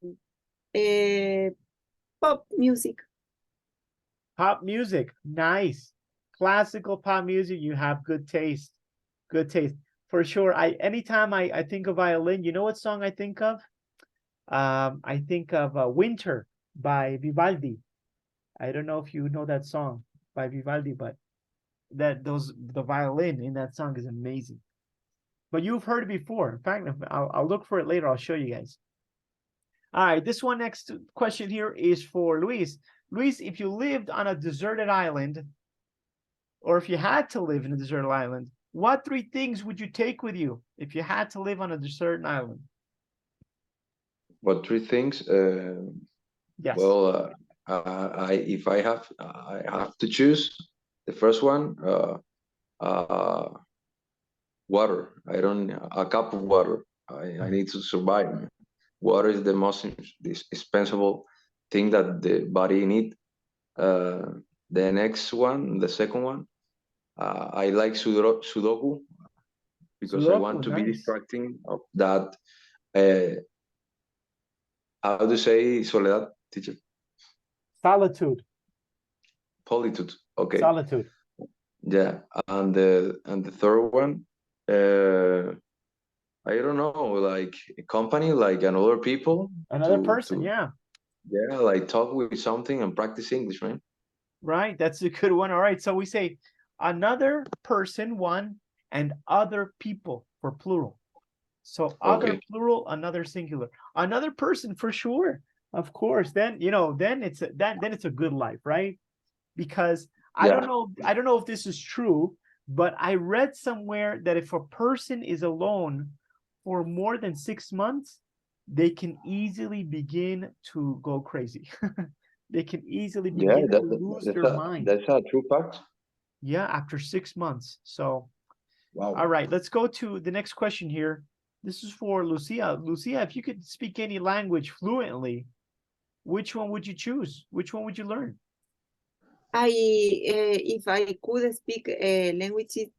pop music. Pop music, nice. Classical pop music, you have good taste. Good taste. For sure. Anytime I think of violin, you know what song I think of? I think of Winter by Vivaldi. I don't know if you know that song by Vivaldi, but the violin in that song is amazing. But you've heard it before. In fact, I'll look for it later. I'll show you guys. All right, this one next question here is for Luis. Luis, if you lived on a deserted island, or if you had to live in a deserted island, what three things would you take with you if you had to live on a deserted island? What three things? Yes. Well, if I have to choose the first one, water. I don't a cup of water. I need to survive. Water is the most indispensable thing that the body need. The next one, the second one, I like Sudoku because I want Sudoku, to be nice. distracting of that. How to say soledad, teacher? Solitude. Politude. Okay. Solitude. Yeah, and the third one, I don't know, like a company, like another people. Another person, yeah. Yeah, like talk with something and practice English, man. Right, that's a good one. All right, so we say another person, one, and other people for plural. So other Okay. plural, another singular, another person for sure. Of course, then then it's a good life, right? Because I Yeah. don't know if this is true, but I read somewhere that if a person is alone for more than 6 months, they can easily begin to go crazy. They can easily Yeah, begin to lose their mind. that's a true fact. Yeah, after 6 months. So, Wow. all right, let's go to the next question here. This is for Lucia. Lucia, if you could speak any language fluently, which one would you choose? Which one would you learn? If I could speak languages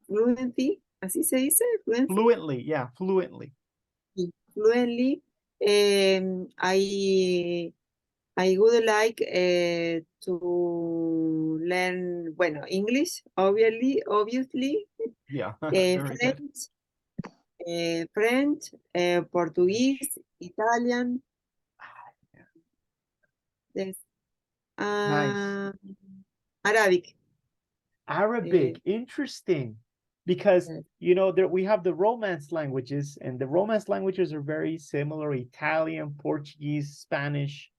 fluently, así se dice, fluently. Fluently, yeah, fluently. Fluently, I would like to learn, bueno, English, obviously, Yeah, very good. French, Portuguese, Italian. Yes. Nice. Arabic. Arabic, interesting. Because Yes. you know there we have the Romance languages, and the Romance languages are very similar: Italian, Portuguese, Spanish.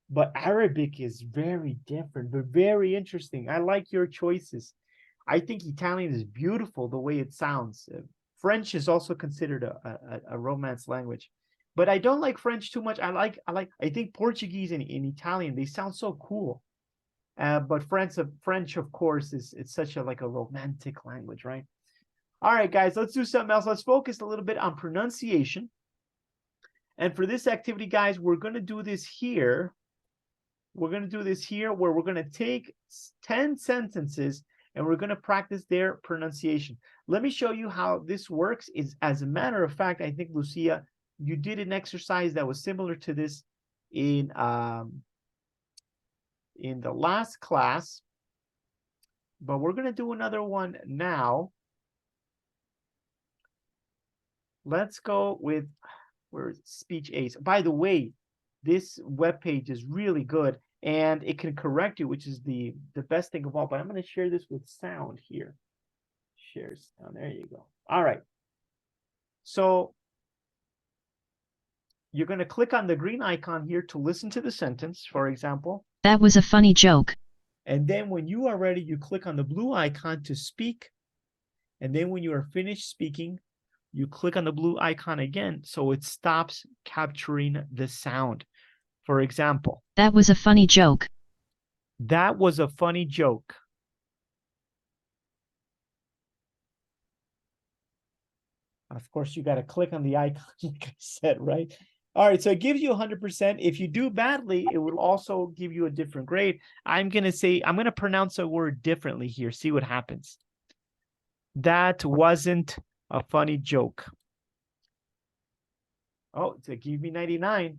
But Arabic is very different, but very interesting. I like your choices. I think Italian is beautiful the way it sounds. French is also considered a Romance language, but I don't like French too much. I think Portuguese and Italian, they sound so cool. But French, of course, it's such a like a romantic language, right? All right, guys, let's do something else. Let's focus a little bit on pronunciation. And for this activity, guys, we're going to do this here. We're going to do this here where we're going to take 10 sentences and we're going to practice their pronunciation. Let me show you how this works. As a matter of fact, I think, Lucia, you did an exercise that was similar to this in the last class, but we're going to do another one now. Let's go with, where is it? Speech Ace. By the way, this webpage is really good and it can correct you, which is the best thing of all. But I'm going to share this with sound here. Share sound. There you go. All right. So you're going to click on the green icon here to listen to the sentence, for example. That was a funny joke. And then when you are ready, you click on the blue icon to speak. And then when you are finished speaking, you click on the blue icon again, so it stops capturing the sound. For example, that was a funny joke. That was a funny joke. Of course, you got to click on the icon, like I said, right? All right, so it gives you 100%. If you do badly, it will also give you a different grade. I'm going to pronounce a word differently here. See what happens. That wasn't a funny joke. Oh, to give me 99.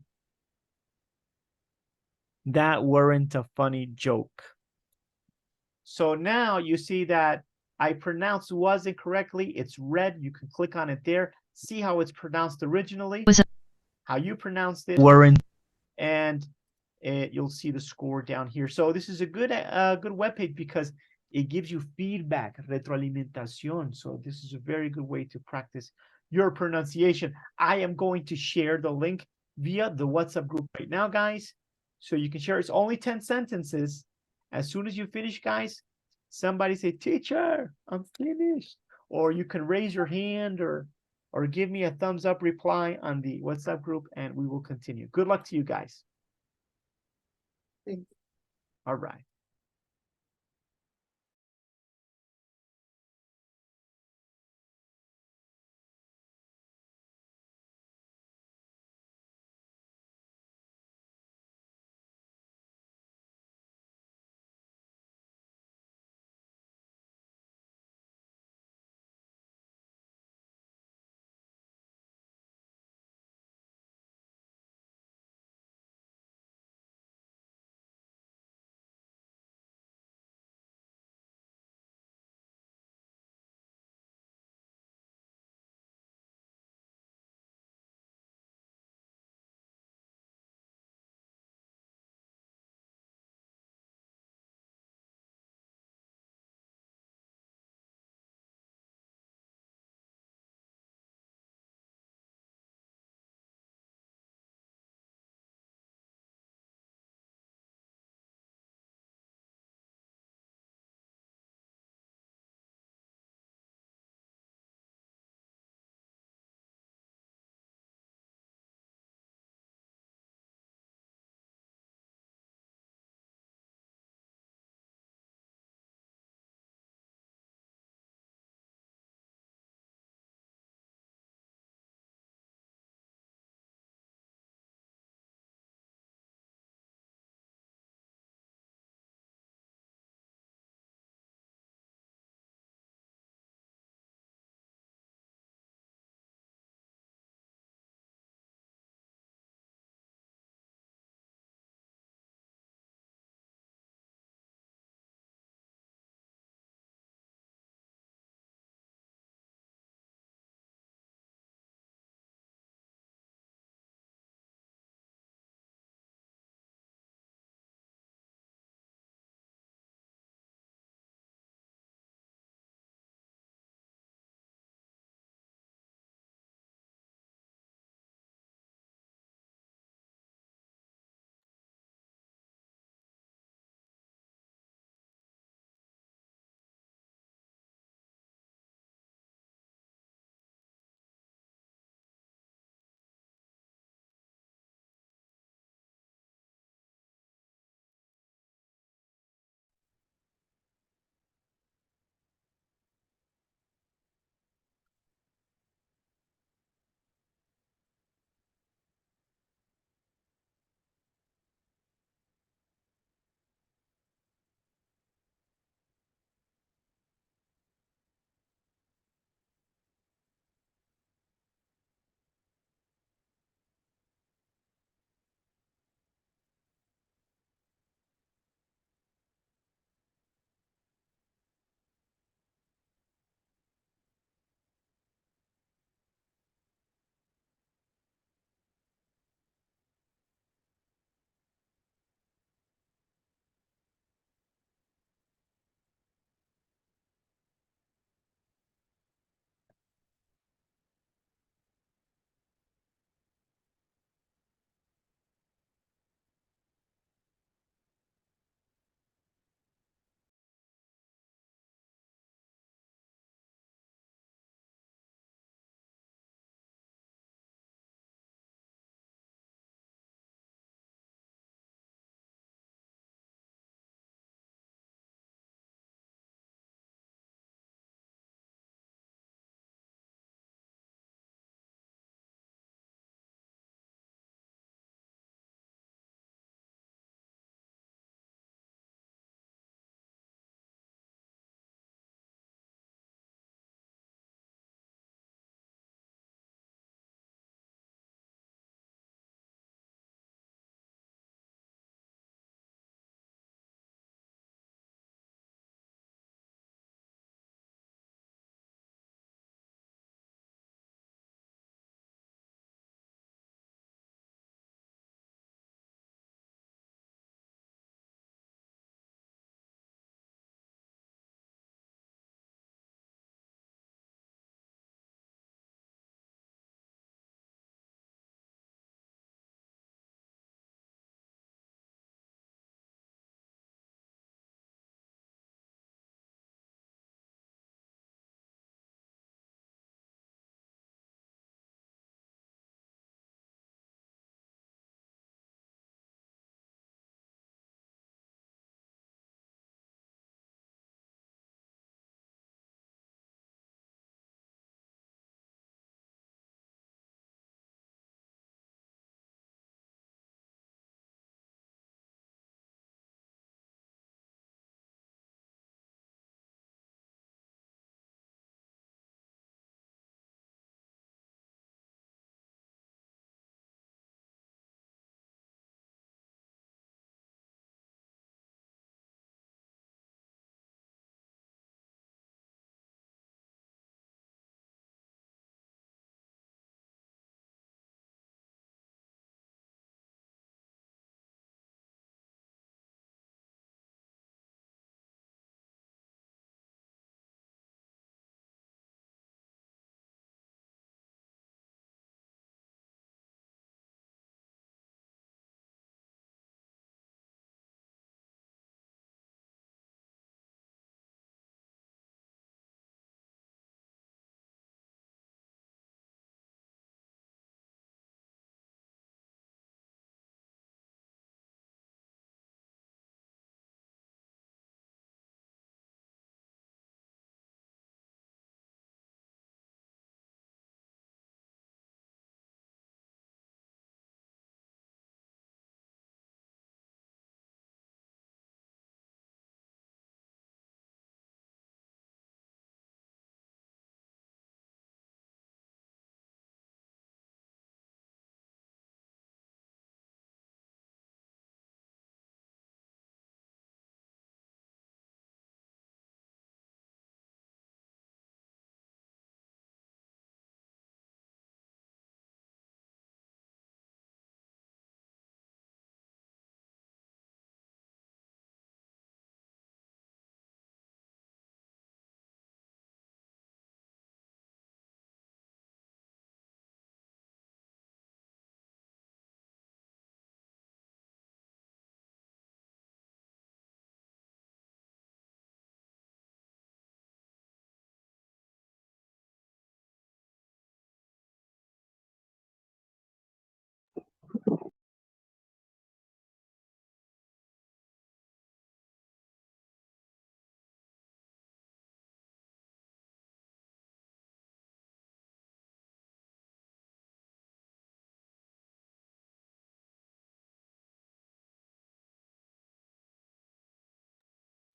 That weren't a funny joke. So now you see that I pronounced wasn't correctly. It's red. You can click on it there. See how it's pronounced originally. How you pronounced it. Weren't. And you'll see the score down here. So this is a good webpage because it gives you feedback, retroalimentación. So this is a very good way to practice your pronunciation. I am going to share the link via the WhatsApp group right now, guys. So you can share. It's only 10 sentences. As soon as you finish, guys, somebody say, teacher, I'm finished. Or you can raise your hand or give me a thumbs up reply on the WhatsApp group and we will continue. Good luck to you guys. Thanks. All right.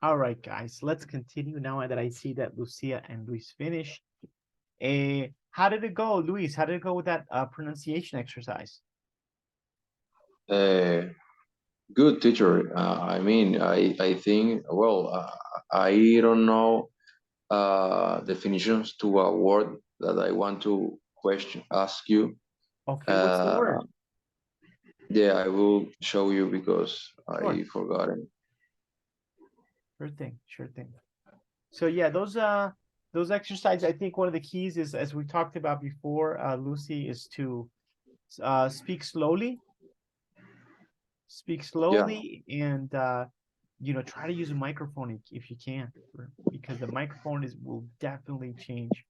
All right, guys, let's continue now that I see that Lucia and Luis finished. How did it go, Luis? How did it go with that pronunciation exercise? Good, teacher. I mean, I think, well, I don't know definitions to a word that I want to ask you. Okay, what's the word? Yeah, I will show you because Sure. I forgot it. Sure thing, sure thing. So yeah, those exercises, I think one of the keys is, as we talked about before, Lucy, is to speak slowly. Speak slowly and you know, try to use a microphone if you can, because the microphone will definitely change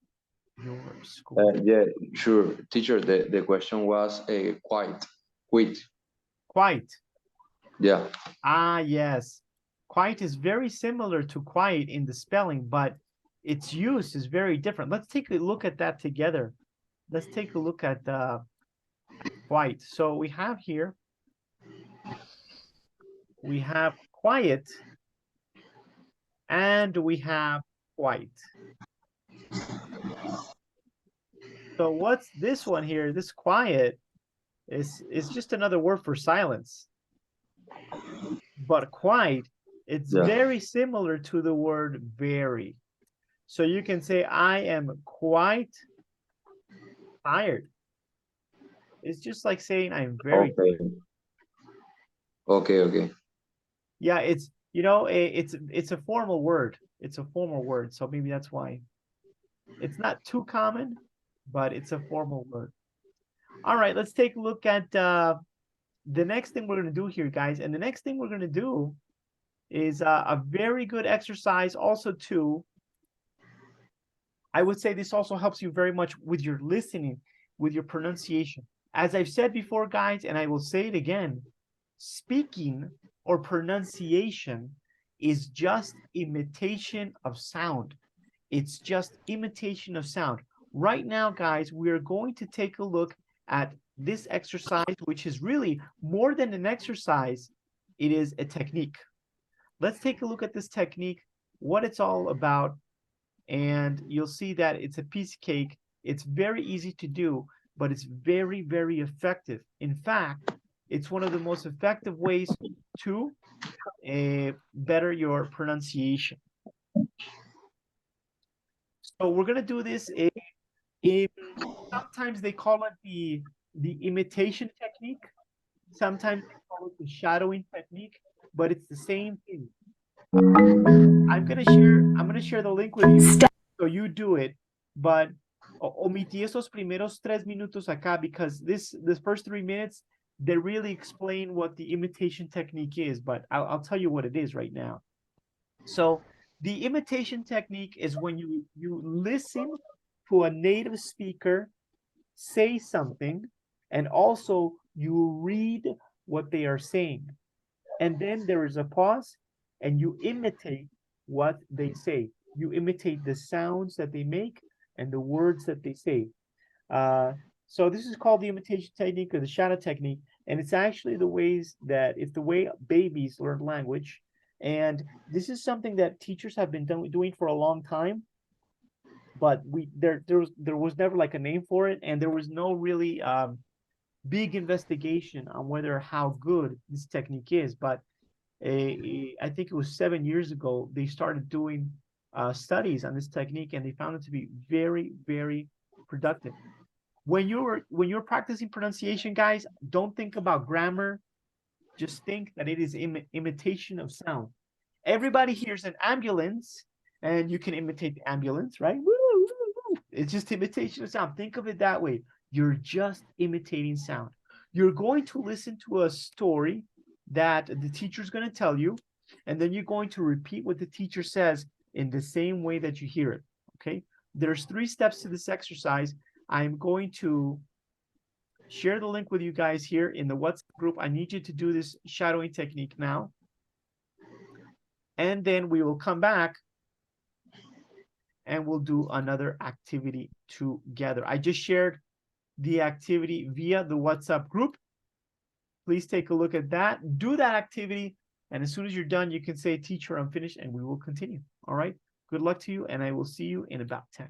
your score. Yeah, sure, teacher. The question was quite. Quite. Yeah. Ah, yes. Quite is very similar to quiet in the spelling, but its use is very different. Let's take a look at that together. Let's take a look at quite. So we have here, we have quiet and we have quite. So what's this one here? This quiet is just another word for silence. But quite, it's very similar to the word very. So you can say, I am quite tired. It's just like saying I'm very Okay. Okay. Yeah, it's, you know, it's a formal word. It's a formal word. So maybe that's why it's not too common, but it's a formal word. All right, let's take a look at the next thing we're going to do here, guys. And the next thing we're going to do is a very good exercise also too. I would say this also helps you very much with your listening, with your pronunciation. As I've said before, guys, and I will say it again, speaking or pronunciation is just imitation of sound. It's just imitation of sound. Right now, guys, we are going to take a look at this exercise, which is really more than an exercise. It is a technique. Let's take a look at this technique, what it's all about, and you'll see that it's a piece of cake. It's very easy to do, but it's very, very effective. In fact, it's one of the most effective ways to better your pronunciation. So we're going to do this sometimes they call it the imitation technique. Sometimes they call it the shadowing technique, but it's the same thing. I'm gonna share the link with you so you do it, but omití esos primeros 3 minutos acá because this first 3 minutes they really explain what the imitation technique is, but I'll tell you what it is right now. So the imitation technique is when you listen to a native speaker say something, and also you read what they are saying. And then there is a pause, and you imitate what they say. You imitate the sounds that they make and the words that they say. So this is called the imitation technique or the shadow technique, and it's actually it's the way babies learn language. And this is something that teachers have been doing for a long time, but there was never like a name for it, and there was no really big investigation on how good this technique is. But I think it was 7 years ago they started doing studies on this technique, and they found it to be very, very productive. When you're practicing pronunciation, guys, don't think about grammar. Just think that it is imitation of sound. Everybody hears an ambulance, and you can imitate the ambulance, right? Woo, woo, woo. It's just imitation of sound. Think of it that way. You're just imitating sound. You're going to listen to a story that the teacher's going to tell you, and then you're going to repeat what the teacher says in the same way that you hear it, okay? There's 3 steps to this exercise. I'm going to share the link with you guys here in the WhatsApp group. I need you to do this shadowing technique now. And then we will come back and we'll do another activity together. I just shared the activity via the WhatsApp group. Please take a look at that. Do that activity And as soon as you're done, you can say, teacher, I'm finished, and we will continue. All right. Good luck to you, and I will see you in about 10.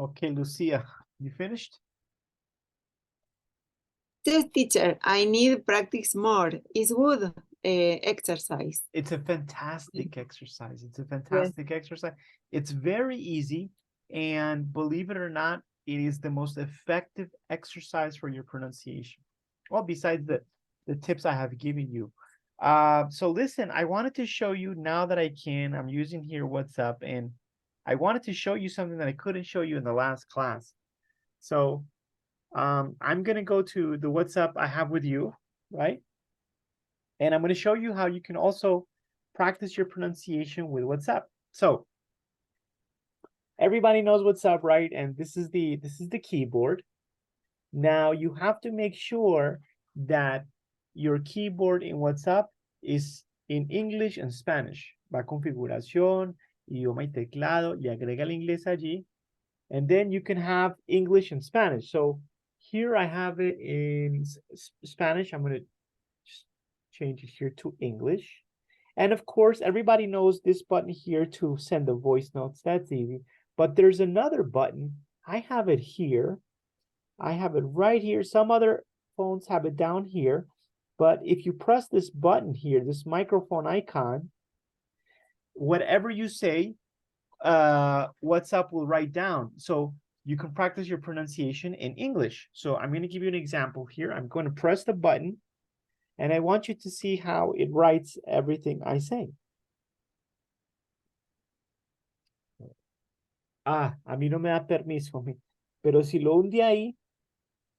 Okay, Lucia, you finished? Yes, teacher, I need practice more. It's good exercise. It's a fantastic exercise. It's a Yes. fantastic exercise. It's very easy. And believe it or not, it is the most effective exercise for your pronunciation. Well, besides the tips I have given you. So listen, I wanted to show you now that I can. I'm using here WhatsApp, and I wanted to show you something that I couldn't show you in the last class. So I'm going to go to the WhatsApp I have with you, right? And I'm going to show you how you can also practice your pronunciation with WhatsApp. So everybody knows WhatsApp, right? And this is the keyboard. Now you have to make sure that your keyboard in WhatsApp is in English and Spanish. Va a configuración, idioma y teclado, le agrega el inglés allí. And then you can have English and Spanish. So here I have it in Spanish. I'm going to just change it here to English. And of course, everybody knows this button here to send the voice notes. That's easy. But there's another button. I have it here. I have it right here. Some other phones have it down here. But if you press this button here, this microphone icon, whatever you say, WhatsApp will write down. So you can practice your pronunciation in English. So I'm going to give you an example here. I'm going to press the button, and I want you to see how it writes everything I say. A mí no me da permiso, pero si lo hunde ahí,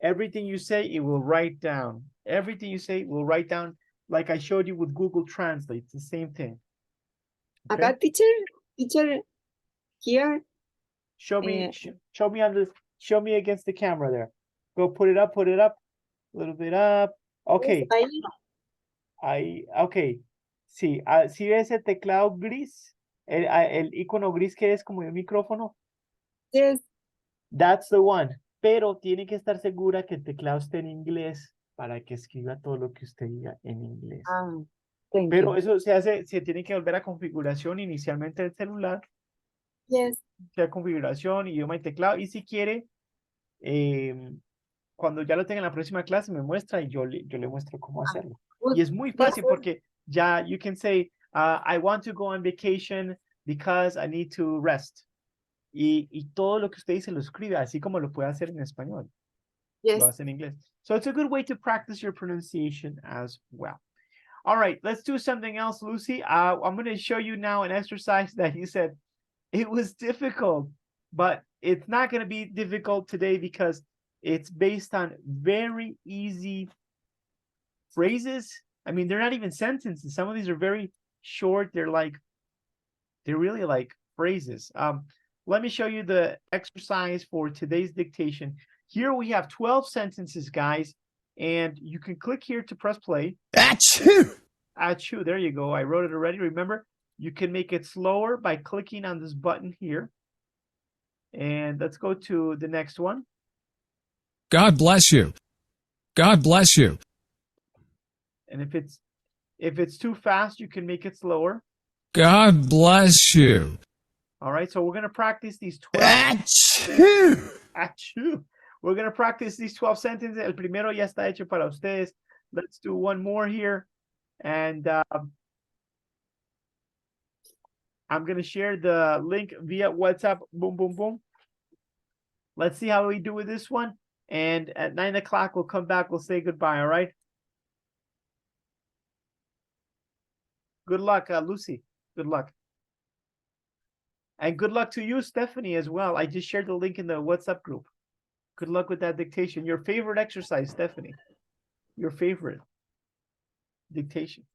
everything you say, it will write down. Everything you say will write down, like I showed you with Google Translate. It's the same thing. Okay? Acá, teacher, here. Show me show me against the camera there. Go put it up, a little bit up. Okay. Okay. Sí, ¿sí ves el teclado gris? El icono gris que es como el micrófono. Yes. That's the one. Pero tiene que estar segura que el teclado esté en inglés para que escriba todo lo que usted diga en inglés. Pero eso se tiene que volver a configuración inicialmente del celular. Yes. Sea configuración, idioma y teclado. Y si quiere, cuando ya lo tenga en la próxima clase, me muestra y yo le muestro cómo hacerlo. Y es muy fácil porque ya you can say, I want to go on vacation because I need to rest. Y todo lo que usted dice lo escribe, así como lo puede hacer en español. Yes. Lo hace en inglés. So it's a good way to practice your pronunciation as well. All right, let's do something else, Lucy. I'm going to show you now an exercise that you said it was difficult, but it's not going to be difficult today because it's based on very easy phrases. I mean, they're not even sentences. Some of these are very short. They're really like phrases. Let me show you the exercise for today's dictation. Here we have 12 sentences, guys, and you can click here to press play. Achoo! Achoo, there you go. I wrote it already. Remember, you can make it slower by clicking on this button here. And let's go to the next one. God bless you. God bless you. And if it's too fast, you can make it slower. God bless you. All right, so we're going to practice these 12. Achoo! Achoo. We're going to practice these 12 sentences. El primero ya está hecho para ustedes. Let's do one more here. And I'm going to share the link via WhatsApp. Boom, boom, boom. Let's see how we do with this one. And at 9 o'clock, we'll come back. We'll say goodbye, all right? Good luck, Lucy. Good luck. And good luck to you, Stephanie, as well. I just shared the link in the WhatsApp group. Good luck with that dictation. Your favorite exercise, Stephanie. Your favorite dictation.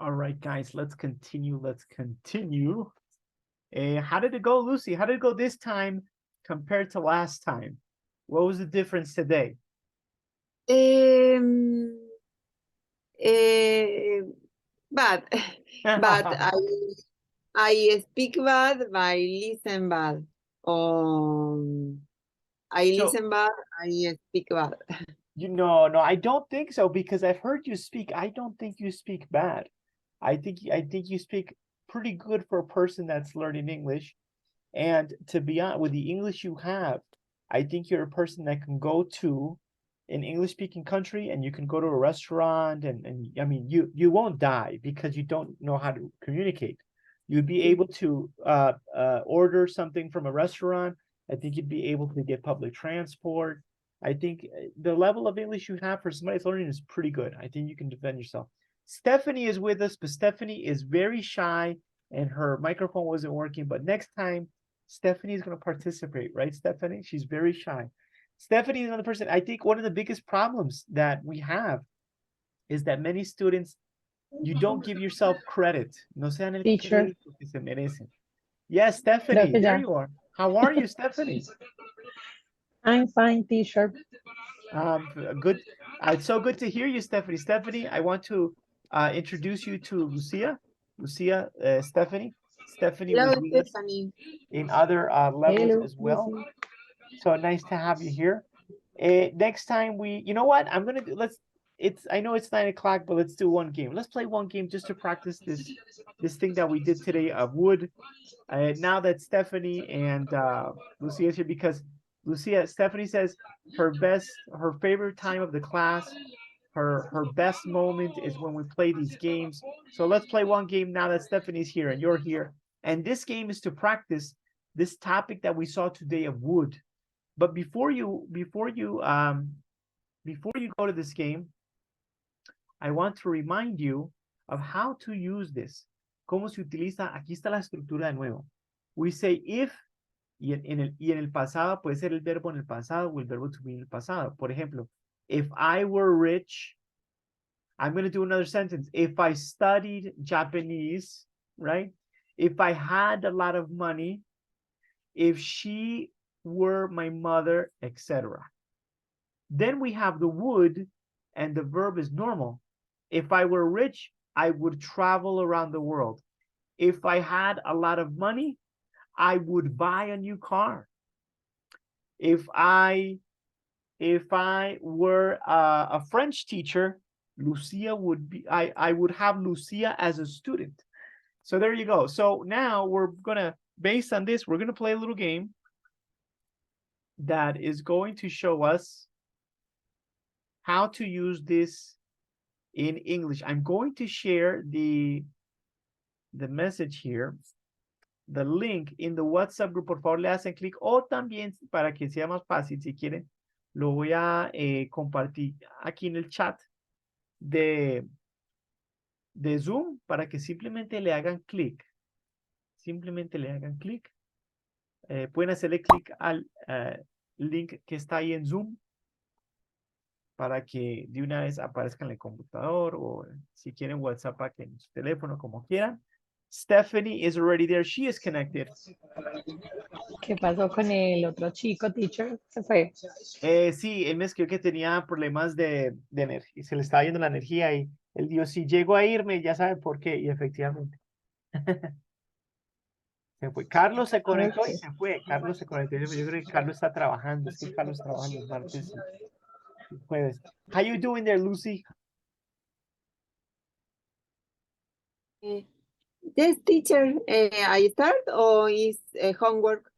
All right, guys, let's continue. Let's continue. How did it go, Lucy? How did it go this time compared to last time? What was the difference today? Bad, but I speak bad, I listen bad. I So- listen bad, I speak bad. No, I don't think so, because I've heard you speak. I don't think you speak bad. I think you speak pretty good for a person that's learning English. And to be honest, with the English you have, I think you're a person that can go to an English-speaking country, and you can go to a restaurant, and I mean, you won't die because you don't know how to communicate. You'd be able to order something from a restaurant. I think you'd be able to get public transport. I think the level of English you have for somebody that's learning is pretty good. I think you can defend yourself. Stephanie is with us, but Stephanie is very shy and her microphone wasn't working. But next time, Stephanie is going to participate, right, Stephanie? She's very shy. Stephanie is another person. I think one of the biggest problems that we have is that many students, you don't give yourself credit. No se dan el Teacher. crédito que se merecen. Yes, Stephanie, Creo que there ya. you are. How are you, Stephanie? I'm fine, teacher. Good. It's so good to hear you, Stephanie. Stephanie, I want to introduce you to Lucia. Lucia, Stephanie. Stephanie Hello, was with us Stephanie. in other levels Hello, as well. Lucy. So nice to have you here. Next time you know what? I'm gonna do. I know it's 9 o'clock, but let's do one game. Let's play one game just to practice this thing that we did today of wood. Now that Stephanie and Lucia is here, because Stephanie says her favorite time of the class, her best moment is when we play these games. So let's play one game now that Stephanie's here and you're here. And this game is to practice this topic that we saw today of wood. But before you go to this game, I want to remind you of how to use this. Cómo se utiliza. Aquí está la estructura de nuevo. We say if, y en el pasado puede ser el verbo en el pasado o el verbo to be en el pasado. Por ejemplo, if I were rich, I'm going to do another sentence. If I studied Japanese, right? If I had a lot of money, if she were my mother, etc. Then we have the would, and the verb is normal. If I were rich, I would travel around the world. If I had a lot of money, I would buy a new car. If I were a French teacher, Lucia would be, I would have Lucia as a student. So there you go. So now we're gonna, based on this, we're gonna play a little game that is going to show us how to use this in English. I'm going to share the message here, the link in the WhatsApp group. Por favor, le hacen clic, o también para que sea más fácil, si quieren, lo voy a compartir aquí en el chat de Zoom para que simplemente le hagan clic. Simplemente le hagan clic. Pueden hacerle clic al link que está ahí en Zoom para que de una vez aparezca en el computador, o si quieren WhatsApp aquí en su teléfono, como quieran. Stephanie is already there. She is connected. ¿Qué pasó con el otro chico, teacher? Se fue. Sí, él me escribió que tenía problemas de energía, se le estaba yendo la energía y él dijo, si llego a irme, ya sabe por qué, y efectivamente. Se fue. Carlos se conectó y se fue. Carlos se conectó. Yo creo que Carlos está trabajando. Es que Carlos trabaja los martes y jueves. How you doing there, Lucy? Yes, teacher. I start or is homework?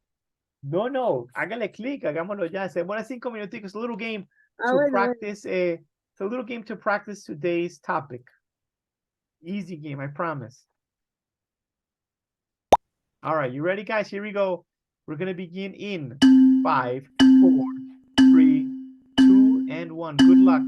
No, hágale clic, hagámoslo ya. Se demora 5 minuticos. A little game to Bueno, practice. It's a little game to practice today's topic. Easy game, I promise. All right, you ready, guys? Here we go. We're going to begin in 5, 4, 3, 2, and 1. Good luck.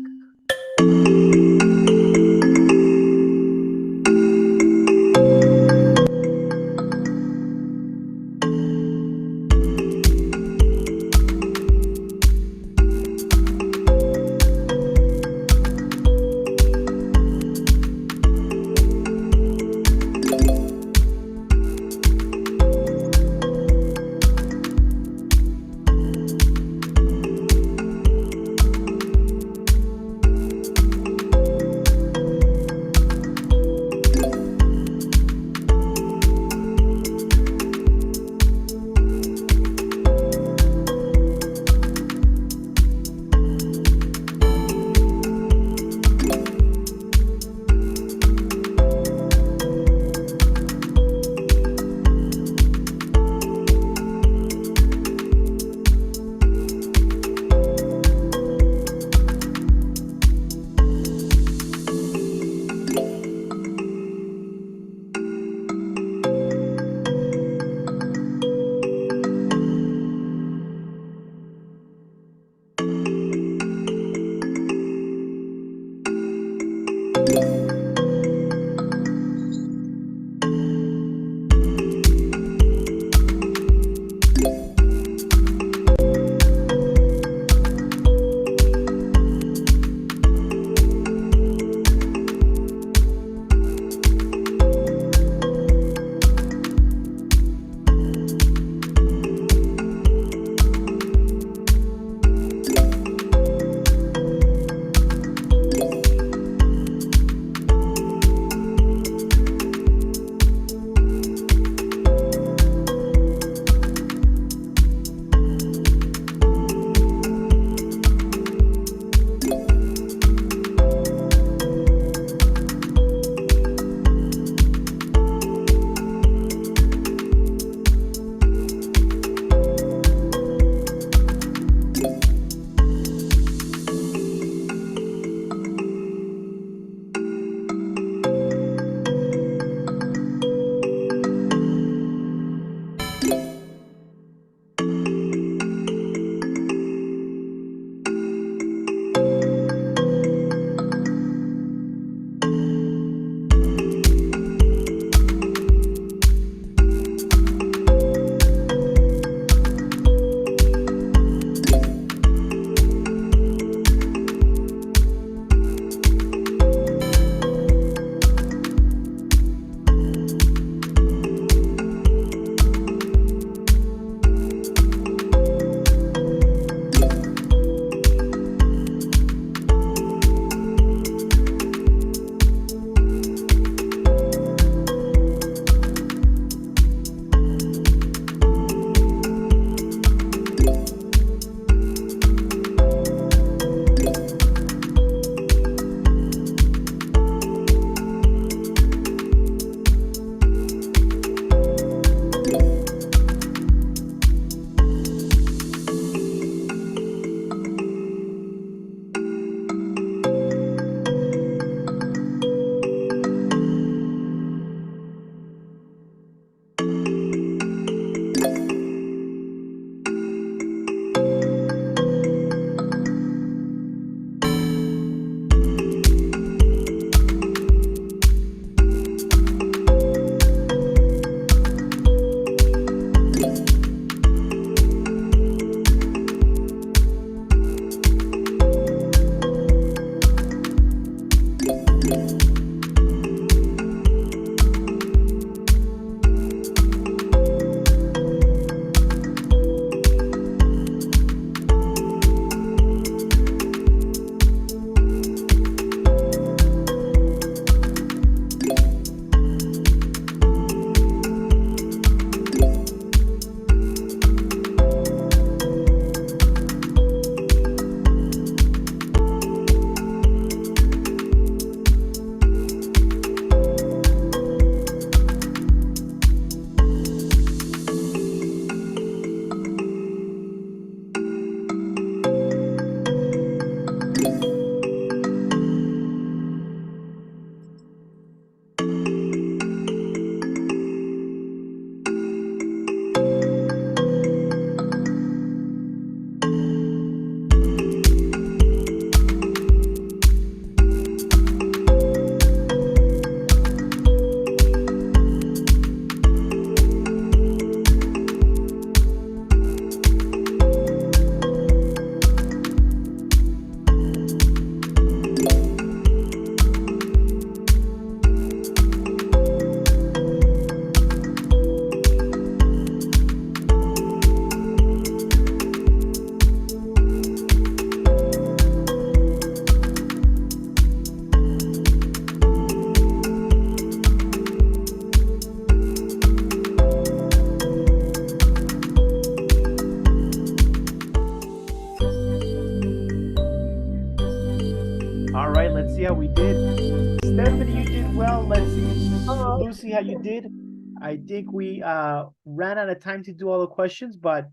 Stephanie, you did well. Let's see. Lucy, how you did? I think we ran out of time to do all the questions, but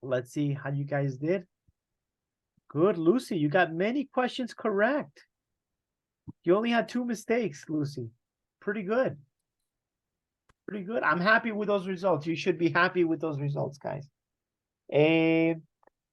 let's see how you guys did. Good, Lucy. You got many questions correct. You only had 2 mistakes, Lucy. Pretty good. Pretty good. I'm happy with those results. You should be happy with those results, guys. And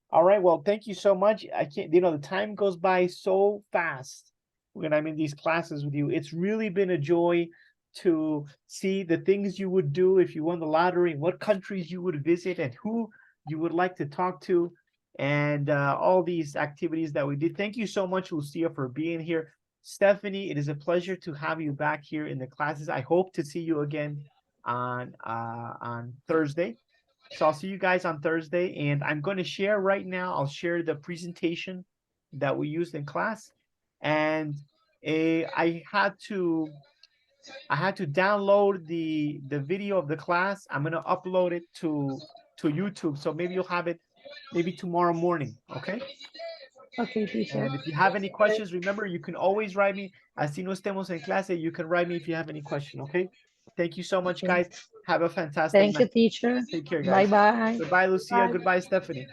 all right, well, thank you so much. I can't, the time goes by so fast when I'm in these classes with you. It's really been a joy to see the things you would do if you won the lottery, what countries you would visit, and who you would like to talk to, and all these activities that we did. Thank you so much, Lucia, for being here. Stephanie, it is a pleasure to have you back here in the classes. I hope to see you again on Thursday. So I'll see you guys on Thursday, and I'm going to share right now. I'll share the presentation that we used in class, and I had to download the video of the class. I'm going to upload it to YouTube, so maybe you'll have it maybe tomorrow morning. Okay. Okay, teacher. And if you have any questions, remember, you can always write me. Así no estemos en clase, you can write me if you have any question, okay? Thank you so much, guys. Have a fantastic Thank you, night. teacher. Take care, guys. Bye-bye. Goodbye, Lucia. Goodbye, Stephanie.